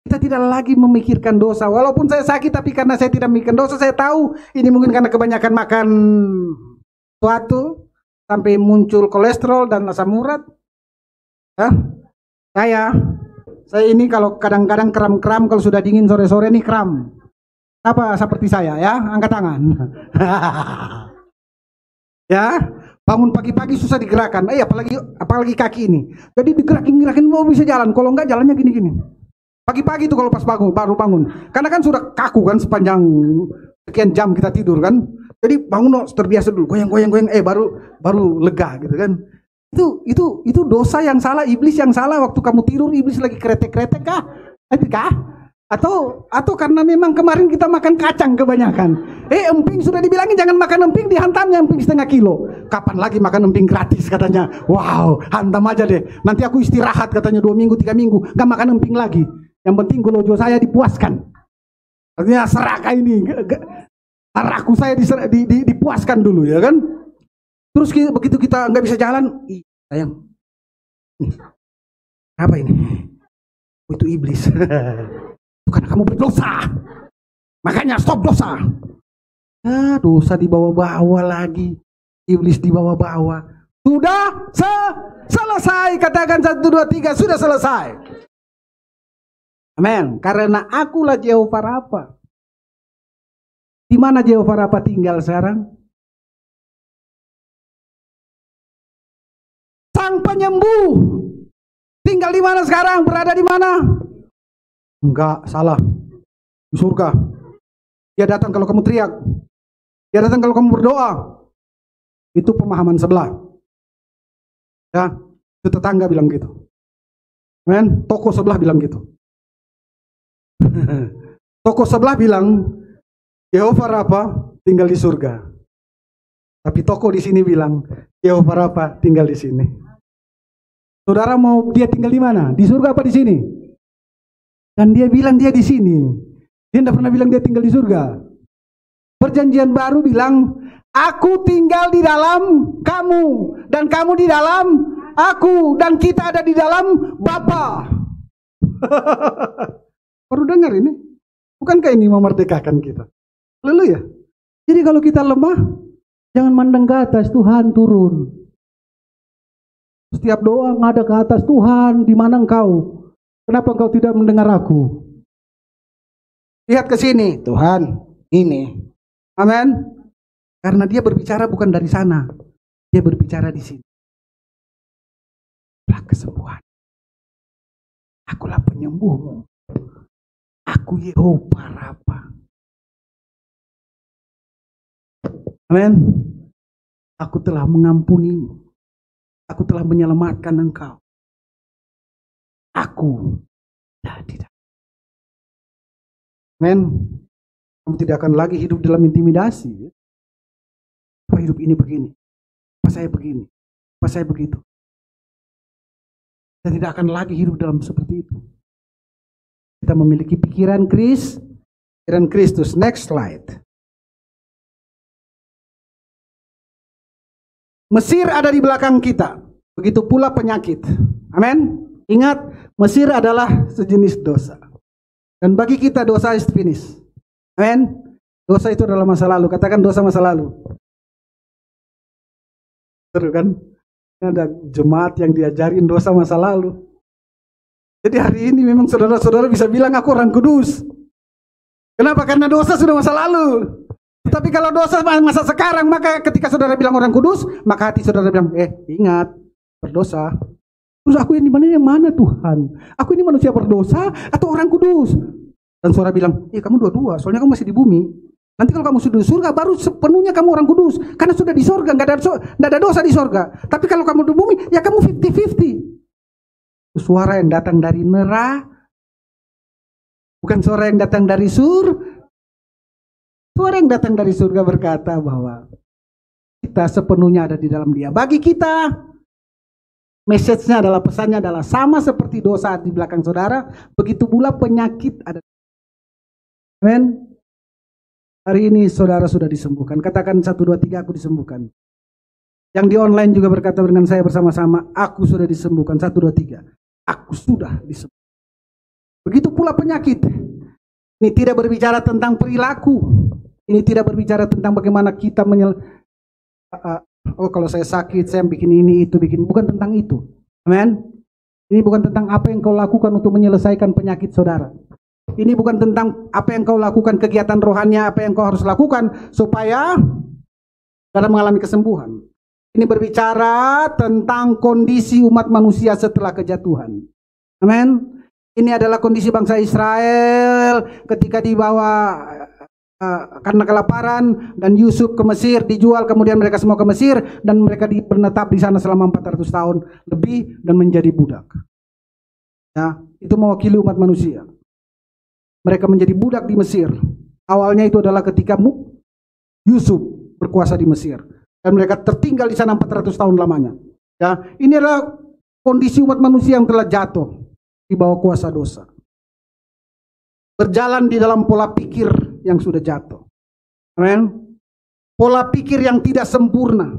Kita tidak lagi memikirkan dosa. Walaupun saya sakit, tapi karena saya tidak memikirkan dosa, saya tahu ini mungkin karena kebanyakan makan sesuatu sampai muncul kolesterol dan asam urat. Ya? Saya ini kalau kadang-kadang kram-kram, kalau sudah dingin sore-sore nih kram. Apa seperti saya ya? Angkat tangan. Ya, bangun pagi-pagi susah digerakkan. Apalagi kaki ini. Jadi digerakin mau bisa jalan. Kalau enggak jalannya gini-gini. Pagi-pagi itu kalau pas baru bangun. Karena kan sudah kaku kan sepanjang sekian jam kita tidur kan. Jadi bangun terbiasa dulu, goyang-goyang baru lega gitu kan. Itu dosa yang salah, iblis yang salah. Waktu kamu tidur iblis lagi kretek-kretek kah? Atau karena memang kemarin kita makan kacang kebanyakan. Emping sudah dibilangin jangan makan emping, dihantamnya emping setengah kilo. Kapan lagi makan emping gratis katanya. Wow, hantam aja deh. Nanti aku istirahat katanya 2 minggu 3 minggu, gak makan emping lagi. Yang penting golojo saya dipuaskan. Artinya seraka ini, saraku saya dipuaskan dulu ya kan. Terus begitu kita nggak bisa jalan, sayang, apa ini? Itu iblis. Karena kamu berdosa, makanya stop dosa. Dosa dibawa-bawa lagi, iblis dibawa-bawa. Sudah selesai, katakan 1, 2, 3, sudah selesai. Amin. Karena akulah Jehovah Rafa. Di mana Jehovah Rafa tinggal sekarang? Sang penyembuh tinggal di mana sekarang? Berada di mana? Enggak, salah. Di surga. Dia datang kalau kamu teriak. Dia datang kalau kamu berdoa. Itu pemahaman sebelah. Ya, itu tetangga bilang gitu. Men, toko sebelah bilang gitu. Toko sebelah bilang Jehovah Rafa tinggal di surga. Tapi toko di sini bilang Jehovah Rafa tinggal di sini. Saudara mau dia tinggal di mana? Di surga apa di sini? Dan dia bilang dia di sini. Dia tidak pernah bilang dia tinggal di surga. Perjanjian baru bilang, aku tinggal di dalam kamu, dan kamu di dalam aku, dan kita ada di dalam Bapa. Baru dengar ini? Bukankah ini memerdekakan kita? Haleluya. Jadi kalau kita lemah, jangan mandang ke atas, Tuhan turun. Setiap doa ngada ke atas, Tuhan di mana engkau? Kenapa engkau tidak mendengar aku? Lihat ke sini, Tuhan, ini. Amin. Karena dia berbicara bukan dari sana. Dia berbicara di sini. Akulah kesembuhan. Akulah penyembuhmu. Aku Yehovah Rafa. Amin. Aku telah mengampunimu. Aku telah menyelamatkan engkau. Aku tidak. Men, kamu tidak akan lagi hidup dalam intimidasi. Apa hidup ini begini? Apa saya begini? Apa saya begitu? Kita tidak akan lagi hidup dalam seperti itu. Kita memiliki pikiran Kristus. Next slide. Mesir ada di belakang kita. Begitu pula penyakit. Amin. Ingat, Mesir adalah sejenis dosa. Dan bagi kita dosa is finish. Amin. Dosa itu adalah masa lalu. Katakan dosa masa lalu. Seru kan? Ini ada jemaat yang diajarin dosa masa lalu. Jadi hari ini memang saudara-saudara bisa bilang aku orang kudus. Kenapa? Karena dosa sudah masa lalu. Tapi kalau dosa masa sekarang, maka ketika saudara bilang orang kudus, maka hati saudara bilang, ingat, berdosa. Terus aku ini yang mana Tuhan? Aku ini manusia berdosa atau orang kudus? Dan saudara bilang, kamu dua-dua, soalnya kamu masih di bumi. Nanti kalau kamu sudah di surga, baru sepenuhnya kamu orang kudus. Karena sudah di surga, nggak ada dosa di surga. Tapi kalau kamu di bumi, ya kamu 50-50. Suara yang datang dari neraka, bukan suara yang datang dari Suara yang datang dari surga berkata bahwa kita sepenuhnya ada di dalam Dia. Bagi kita, message-nya adalah, pesannya adalah sama seperti dosa di belakang saudara, begitu pula penyakit ada. Amin. Hari ini saudara sudah disembuhkan. Katakan 1, 2, 3, aku disembuhkan. Yang di online juga berkata dengan saya bersama-sama, aku sudah disembuhkan. 1, 2, 3. Aku sudah disembuhkan. Begitu pula penyakit. Ini tidak berbicara tentang perilaku. Ini tidak berbicara tentang bagaimana kita kalau saya sakit, saya bikin ini, itu, bikin. Bukan tentang itu. Amen. Ini bukan tentang apa yang kau lakukan untuk menyelesaikan penyakit saudara. Ini bukan tentang apa yang kau lakukan, kegiatan rohani, apa yang kau harus lakukan supaya saudara mengalami kesembuhan. Ini berbicara tentang kondisi umat manusia setelah kejatuhan. Amen. Ini adalah kondisi bangsa Israel ketika dibawa karena kelaparan, dan Yusuf ke Mesir, dijual, kemudian mereka semua ke Mesir, dan mereka menetap di sana selama 400 tahun lebih dan menjadi budak. Ya, itu mewakili umat manusia. mereka menjadi budak di Mesir. Awalnya itu adalah ketika Yusuf berkuasa di Mesir. Dan mereka tertinggal di sana 400 tahun lamanya. Ya, ini adalah kondisi umat manusia yang telah jatuh di bawah kuasa dosa. Berjalan di dalam pola pikir yang sudah jatuh. Amin. Pola pikir yang tidak sempurna.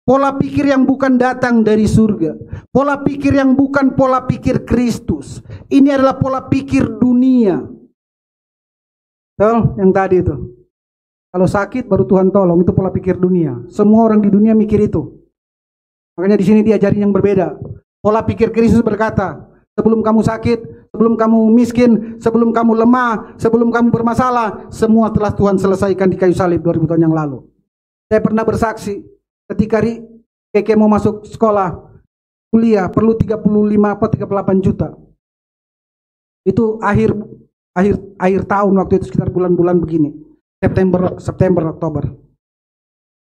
Pola pikir yang bukan datang dari surga. Pola pikir yang bukan pola pikir Kristus. Ini adalah pola pikir dunia. Betul? Yang tadi itu. Kalau sakit baru Tuhan tolong, itu pola pikir dunia. Semua orang di dunia mikir itu. Makanya di sini diajarin yang berbeda. Pola pikir Kristus berkata, sebelum kamu sakit, sebelum kamu miskin, sebelum kamu lemah, sebelum kamu bermasalah, semua telah Tuhan selesaikan di kayu salib 2000 tahun yang lalu. Saya pernah bersaksi ketika Keke mau masuk sekolah, kuliah, perlu 35 atau 38 juta. Itu akhir tahun waktu itu, sekitar bulan-bulan begini. September, Oktober.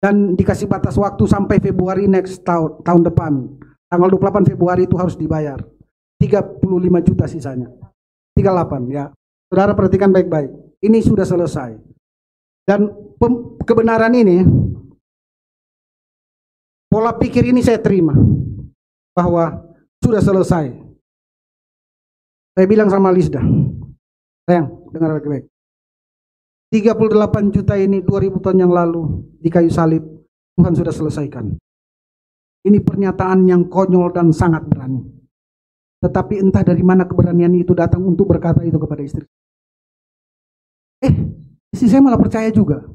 Dan dikasih batas waktu sampai Februari next tahun depan. Tanggal 28 Februari itu harus dibayar. 35 juta sisanya. 38 ya. Saudara perhatikan baik-baik. Ini sudah selesai. Dan kebenaran ini, pola pikir ini saya terima. Bahwa sudah selesai. Saya bilang sama Lisda, sayang, dengar baik-baik. 38 juta ini 2000 tahun yang lalu di kayu salib Tuhan sudah selesaikan. Ini pernyataan yang konyol dan sangat berani. Tetapi entah dari mana keberanian itu datang untuk berkata itu kepada istri. Istri saya malah percaya juga.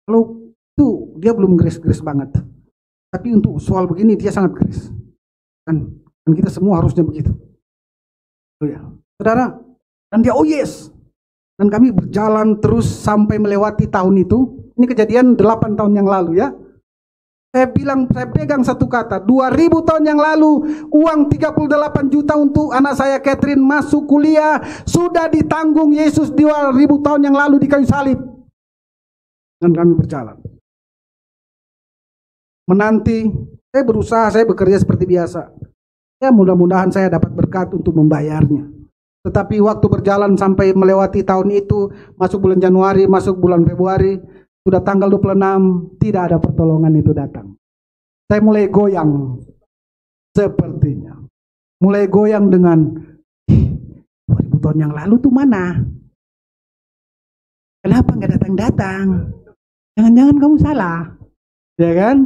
Kalau itu dia belum geris-geris banget. Tapi untuk soal begini dia sangat geris. Dan kita semua harusnya begitu. Ya. Saudara, dan dia oh yes. Dan kami berjalan terus sampai melewati tahun itu. Ini kejadian 8 tahun yang lalu ya. Saya pegang satu kata. 2000 tahun yang lalu, uang 38 juta untuk anak saya Catherine masuk kuliah sudah ditanggung Yesus 2000 tahun yang lalu di kayu salib. Dan kami berjalan. Menanti, saya berusaha, saya bekerja seperti biasa. Ya mudah-mudahan saya dapat berkat untuk membayarnya. Tetapi waktu berjalan sampai melewati tahun itu, masuk bulan Januari, masuk bulan Februari, sudah tanggal 26, tidak ada pertolongan itu datang. Saya mulai goyang, sepertinya. Mulai goyang dengan, 2000 tahun yang lalu tuh mana? Kenapa nggak datang-datang? Jangan-jangan kamu salah, ya kan?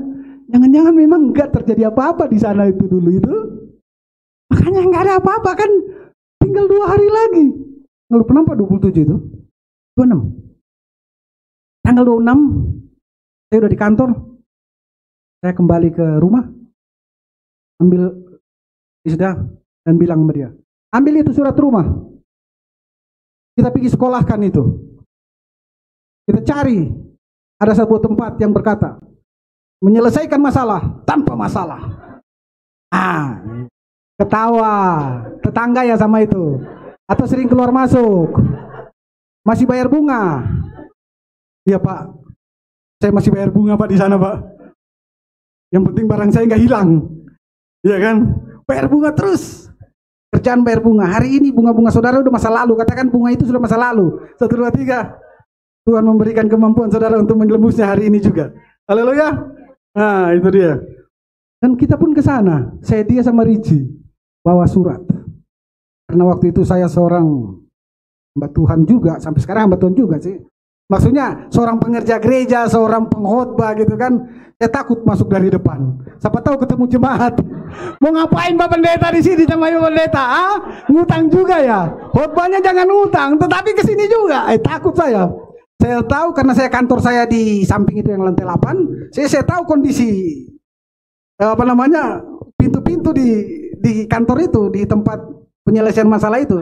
Jangan-jangan memang nggak terjadi apa-apa di sana itu dulu itu. Makanya nggak ada apa-apa kan? Tinggal 2 hari lagi. Lalu kenapa 27 itu? 26. Tanggal 26, saya udah di kantor. Saya kembali ke rumah. Ambil Isda dan bilang sama dia. Ambil itu surat rumah. Kita pergi sekolahkan itu. Kita cari. Ada sebuah tempat yang berkata. Menyelesaikan masalah tanpa masalah. Ketawa, tetangga ya sama itu. Atau sering keluar masuk. Masih bayar bunga. Iya Pak, saya masih bayar bunga Pak di sana Pak. Yang penting barang saya nggak hilang. Iya kan? Bayar bunga terus. Kerjaan bayar bunga. Hari ini bunga-bunga saudara udah masa lalu. Katakan bunga itu sudah masa lalu. 1, 2, 3. Tuhan memberikan kemampuan saudara untuk menembusnya hari ini juga. Haleluya. Nah itu dia. Dan kita pun ke sana. Saya dia sama Ricci. Bawa surat. Karena waktu itu saya seorang hamba Tuhan juga, sampai sekarang hamba Tuhan juga sih. Maksudnya seorang pengerja gereja, seorang pengkhotbah gitu kan. Saya takut masuk dari depan. Siapa tahu ketemu jemaat. Mau ngapain Pak Pendeta di sini sama Ibu Pendeta? Ngutang juga ya. Khotbahnya jangan ngutang, tetapi ke sini juga. Takut saya. Saya tahu karena kantor saya di samping itu yang lantai 8. Saya tahu kondisi pintu-pintu di kantor itu, di tempat penyelesaian masalah itu.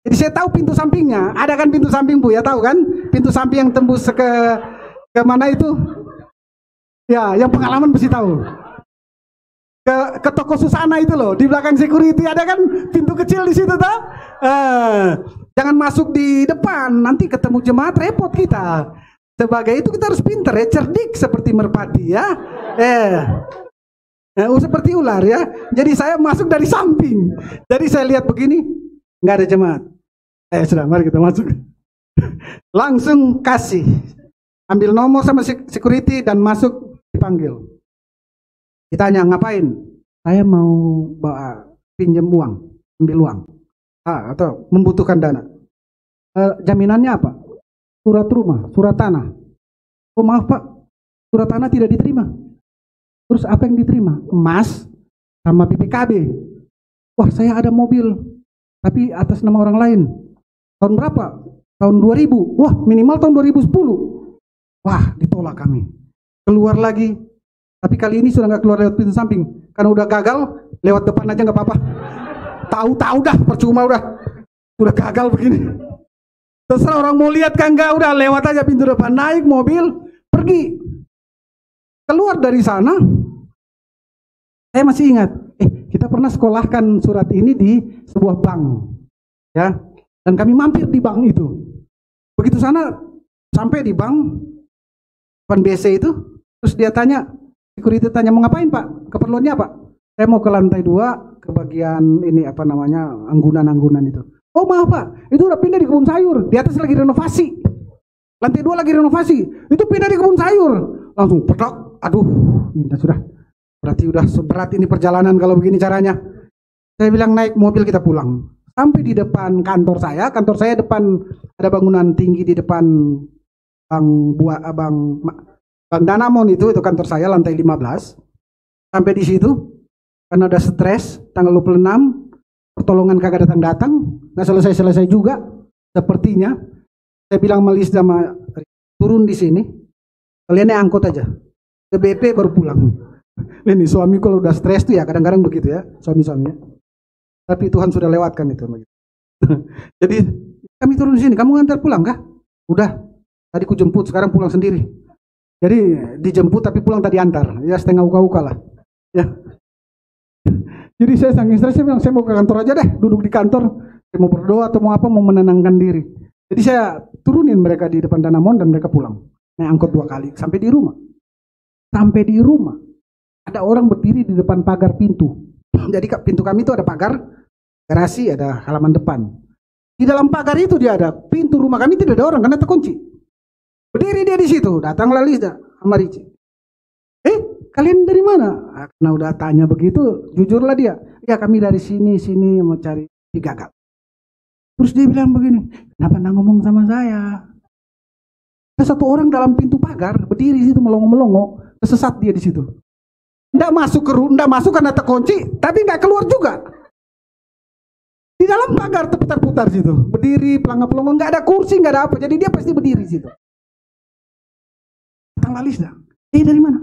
Jadi saya tahu pintu sampingnya. Ada kan pintu samping Bu ya, tahu kan? Pintu samping yang tembus ke mana itu? Ya, yang pengalaman mesti tahu. Ke toko Susana itu loh, di belakang security ada kan pintu kecil di situ toh? Jangan masuk di depan, nanti ketemu jemaat repot kita. Sebagai itu kita harus pintar ya, cerdik seperti merpati ya. Seperti ular ya. Jadi saya masuk dari samping. Jadi saya lihat begini, nggak ada jemaat. Sudah, mari kita masuk. Langsung kasih. Ambil nomor sama security dan masuk, dipanggil. Ditanya, ngapain? Saya mau bawa pinjam uang, ambil uang. Atau membutuhkan dana. Jaminannya apa? Surat rumah, surat tanah. Oh maaf Pak, surat tanah tidak diterima. Terus apa yang diterima? Emas sama BPKB. Wah, saya ada mobil, tapi atas nama orang lain. Tahun berapa? Tahun 2000. Wah, minimal tahun 2010. Wah, ditolak kami. Keluar lagi. Tapi kali ini sudah nggak keluar lewat pintu samping. Karena udah gagal, lewat depan aja nggak apa-apa. Tahu-tahu dah, percuma udah. Udah gagal begini. Terserah orang mau lihat kan nggak, udah lewat aja pintu depan. Naik mobil, pergi. Keluar dari sana, saya masih ingat. Kita pernah sekolahkan surat ini di sebuah bank. Ya. Dan kami mampir di bank itu. Begitu sana, sampai di bank, depan BC itu, terus dia tanya, security tanya, mau ngapain Pak? Keperluannya apa? Saya mau ke lantai 2, ke bagian ini apa namanya, anggunan-anggunan itu. Oh maaf Pak, itu udah pindah di kebun sayur, di atas lagi renovasi. Lantai 2 lagi renovasi, itu pindah di kebun sayur. Langsung pedok, aduh, ini sudah. Berarti udah seberat ini perjalanan kalau begini caranya. Saya bilang naik mobil kita pulang. Sampai di depan kantor saya depan ada bangunan tinggi di depan Bang Danamon itu kantor saya lantai 15. Sampai di situ karena udah stres tanggal 26 pertolongan kagak datang-datang, nggak selesai juga sepertinya. Saya bilang Melis sama turun di sini, kalian angkut aja ke BP baru pulang. Ini suami kalau udah stres tuh ya kadang-kadang begitu ya suami-suaminya. Tapi Tuhan sudah lewatkan itu. Jadi kami turun di sini, kamu ngantar pulang kah? Udah, tadi ku jemput, sekarang pulang sendiri. Jadi dijemput tapi pulang tadi antar, ya setengah uka-uka lah. Ya. Jadi saya saking stres, saya bilang saya mau ke kantor aja deh, duduk di kantor, saya mau berdoa atau mau apa, mau menenangkan diri. Jadi saya turunin mereka di depan Danamon dan mereka pulang. Naik angkot 2 kali sampai di rumah. Sampai di rumah ada orang berdiri di depan pagar pintu. Jadi pintu kami itu ada pagar garasi, ada halaman depan. Di dalam pagar itu dia ada pintu rumah kami tidak ada orang karena terkunci. Berdiri dia di situ, datanglah Lisa sama Ricci. Kalian dari mana? Karena udah tanya begitu, jujurlah dia. Ya kami dari sini mau cari gagal. Terus dia bilang begini, kenapa nggak ngomong sama saya? Ada satu orang dalam pintu pagar berdiri di situ melongo-melongo, kesesat dia di situ. Nggak masuk karena terkunci, tapi nggak keluar juga. Di dalam pagar terputar-putar situ, berdiri pelangga-pelongo, nggak ada kursi, nggak ada apa, jadi dia pasti berdiri situ. Datang Lalisda, dari mana?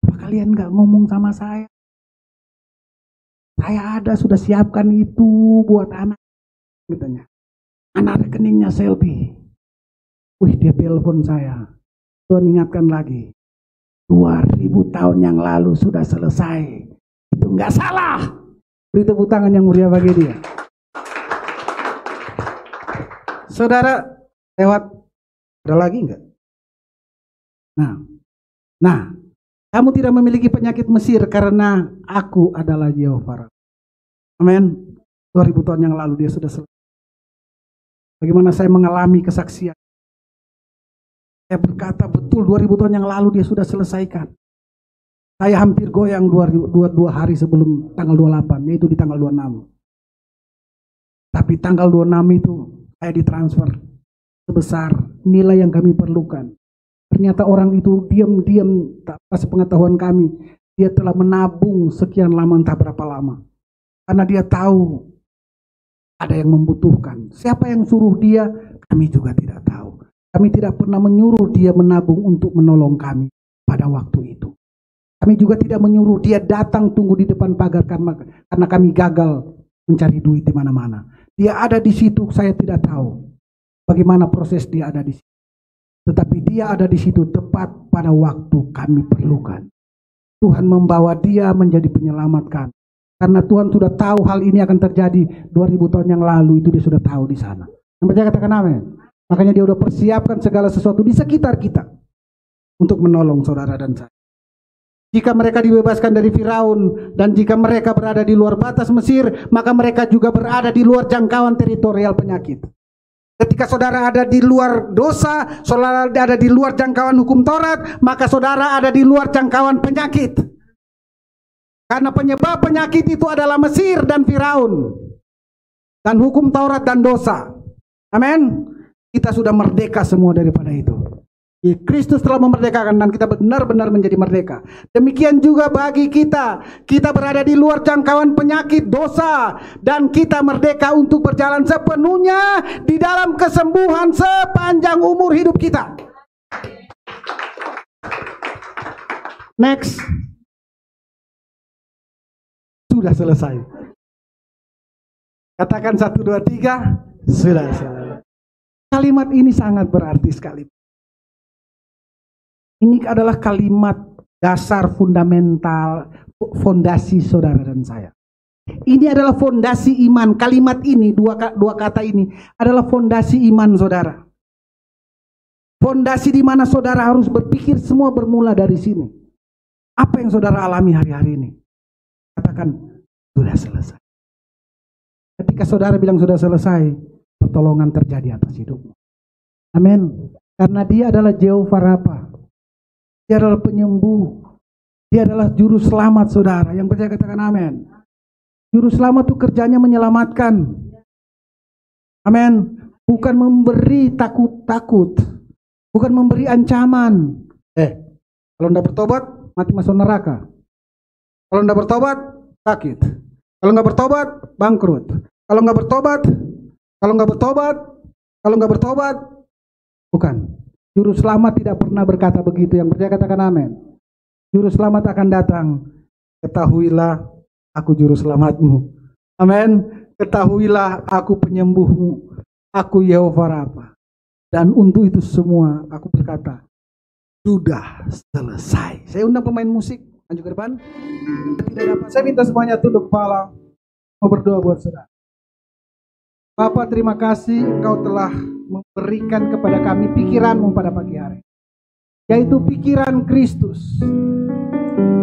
Apa kalian nggak ngomong sama saya? Saya ada sudah siapkan itu buat anak, katanya. Anak rekeningnya Selby. Dia telepon saya. Tuhan ingatkan lagi. 2000 tahun yang lalu sudah selesai. Itu nggak salah. Beri tepuk tangan yang mulia bagi dia. Saudara, lewat ada lagi enggak? Nah, kamu tidak memiliki penyakit Mesir karena aku adalah Yehova. Amin. 2000 tahun yang lalu dia sudah selesai. Bagaimana saya mengalami kesaksian. Saya berkata betul 2000 tahun yang lalu dia sudah selesaikan. Saya hampir goyang 2 hari sebelum tanggal 28, yaitu di tanggal 26. Tapi tanggal 26 itu saya ditransfer sebesar nilai yang kami perlukan. Ternyata orang itu diam-diam tanpa sepengetahuan kami. Dia telah menabung sekian lama, entah berapa lama. Karena dia tahu ada yang membutuhkan. Siapa yang suruh dia, kami juga tidak tahu. Kami tidak pernah menyuruh dia menabung untuk menolong kami pada waktu itu. Kami juga tidak menyuruh dia datang tunggu di depan pagar karena kami gagal mencari duit di mana-mana. Dia ada di situ, saya tidak tahu bagaimana proses dia ada di situ. Tetapi dia ada di situ tepat pada waktu kami perlukan. Tuhan membawa dia menjadi penyelamat kami. Karena Tuhan sudah tahu hal ini akan terjadi 2000 tahun yang lalu, itu dia sudah tahu di sana. Yang percaya katakan amin. Makanya dia sudah persiapkan segala sesuatu di sekitar kita untuk menolong saudara dan saya. Jika mereka dibebaskan dari Firaun dan jika mereka berada di luar batas Mesir, maka mereka juga berada di luar jangkauan teritorial penyakit. Ketika saudara ada di luar dosa, saudara ada di luar jangkauan hukum Taurat, maka saudara ada di luar jangkauan penyakit. Karena penyebab penyakit itu adalah Mesir dan Firaun, dan hukum Taurat dan dosa. Amin. Kita sudah merdeka semua daripada itu. Kristus telah memerdekakan dan kita benar-benar menjadi merdeka. Demikian juga bagi kita. Kita berada di luar jangkauan penyakit dosa dan kita merdeka untuk berjalan sepenuhnya di dalam kesembuhan sepanjang umur hidup kita. Next. Sudah selesai. Katakan 1, 2, 3. Sudah selesai. Kalimat ini sangat berarti sekali. Ini adalah kalimat dasar fundamental, fondasi saudara dan saya. Ini adalah fondasi iman. Kalimat ini, dua kata ini adalah fondasi iman saudara. Fondasi di mana saudara harus berpikir semua bermula dari sini. Apa yang saudara alami hari-hari ini? Katakan, sudah selesai. Ketika saudara bilang sudah selesai, pertolongan terjadi atas hidupmu. Amin. Karena dia adalah Jehovah Rafa. Dia adalah penyembuh. Dia adalah juru selamat saudara. Yang percaya katakan amin. Juru selamat itu kerjanya menyelamatkan. Amin. Bukan memberi takut-takut. Bukan memberi ancaman. Kalau tidak bertobat, mati masuk neraka. Kalau tidak bertobat, sakit. Kalau nggak bertobat, bangkrut. Kalau nggak bertobat, bukan. Juru selamat tidak pernah berkata begitu. Yang percaya katakan amin. Juru selamat akan datang. Ketahuilah aku juru selamatmu. Amin. Ketahuilah aku penyembuhmu. Aku Yehovah Rafa. Dan untuk itu semua aku berkata, sudah selesai. Saya undang pemain musik. Maju ke depan. Tidak dapat. Saya minta semuanya tunduk kepala. Mau berdoa buat saudara. Bapa, terima kasih Engkau telah memberikan kepada kami pikiran-Mu pada pagi hari, yaitu pikiran Kristus.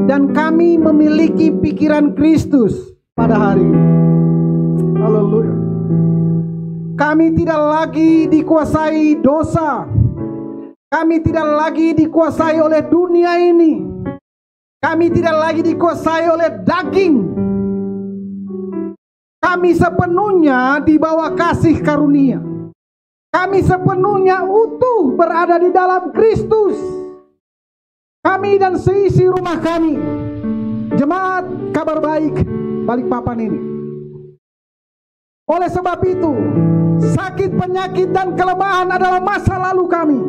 Dan kami memiliki pikiran Kristus pada hari ini. Haleluya. Kami tidak lagi dikuasai dosa. Kami tidak lagi dikuasai oleh dunia ini. Kami tidak lagi dikuasai oleh daging. Kami sepenuhnya di bawah kasih karunia. Kami sepenuhnya utuh berada di dalam Kristus. Kami dan seisi rumah kami, jemaat Kabar Baik Balikpapan ini. Oleh sebab itu, sakit, penyakit, dan kelemahan adalah masa lalu kami.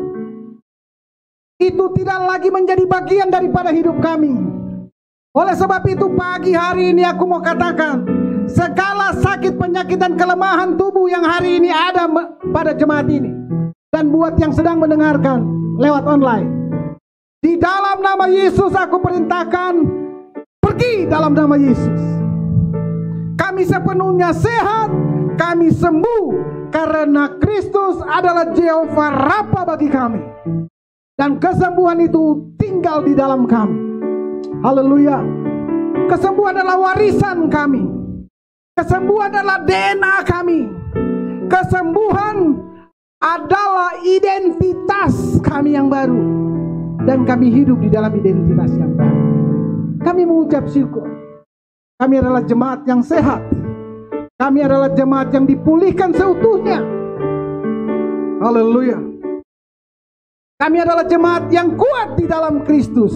Itu tidak lagi menjadi bagian daripada hidup kami. Oleh sebab itu, pagi hari ini aku mau katakan, segala sakit, penyakit, dan kelemahan tubuh yang hari ini ada pada jemaat ini, dan buat yang sedang mendengarkan lewat online, di dalam nama Yesus aku perintahkan, pergi dalam nama Yesus. Kami sepenuhnya sehat, kami sembuh, karena Kristus adalah Jehovah Rafa bagi kami. Dan kesembuhan itu tinggal di dalam kami. Haleluya. Kesembuhan adalah warisan kami. Kesembuhan adalah DNA kami. Kesembuhan adalah identitas kami yang baru. Dan kami hidup di dalam identitas yang baru. Kami mengucap syukur. Kami adalah jemaat yang sehat. Kami adalah jemaat yang dipulihkan seutuhnya. Haleluya. Kami adalah jemaat yang kuat di dalam Kristus.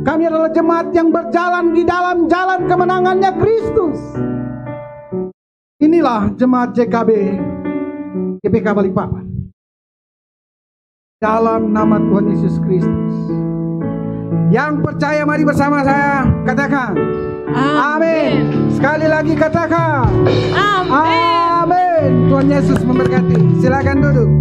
Kami adalah jemaat yang berjalan di dalam jalan kemenangannya Kristus. Inilah jemaat JKB GBK Balikpapan. Dalam nama Tuhan Yesus Kristus. Yang percaya mari bersama saya katakan amin. Sekali lagi katakan amin. Tuhan Yesus memberkati. Silakan duduk.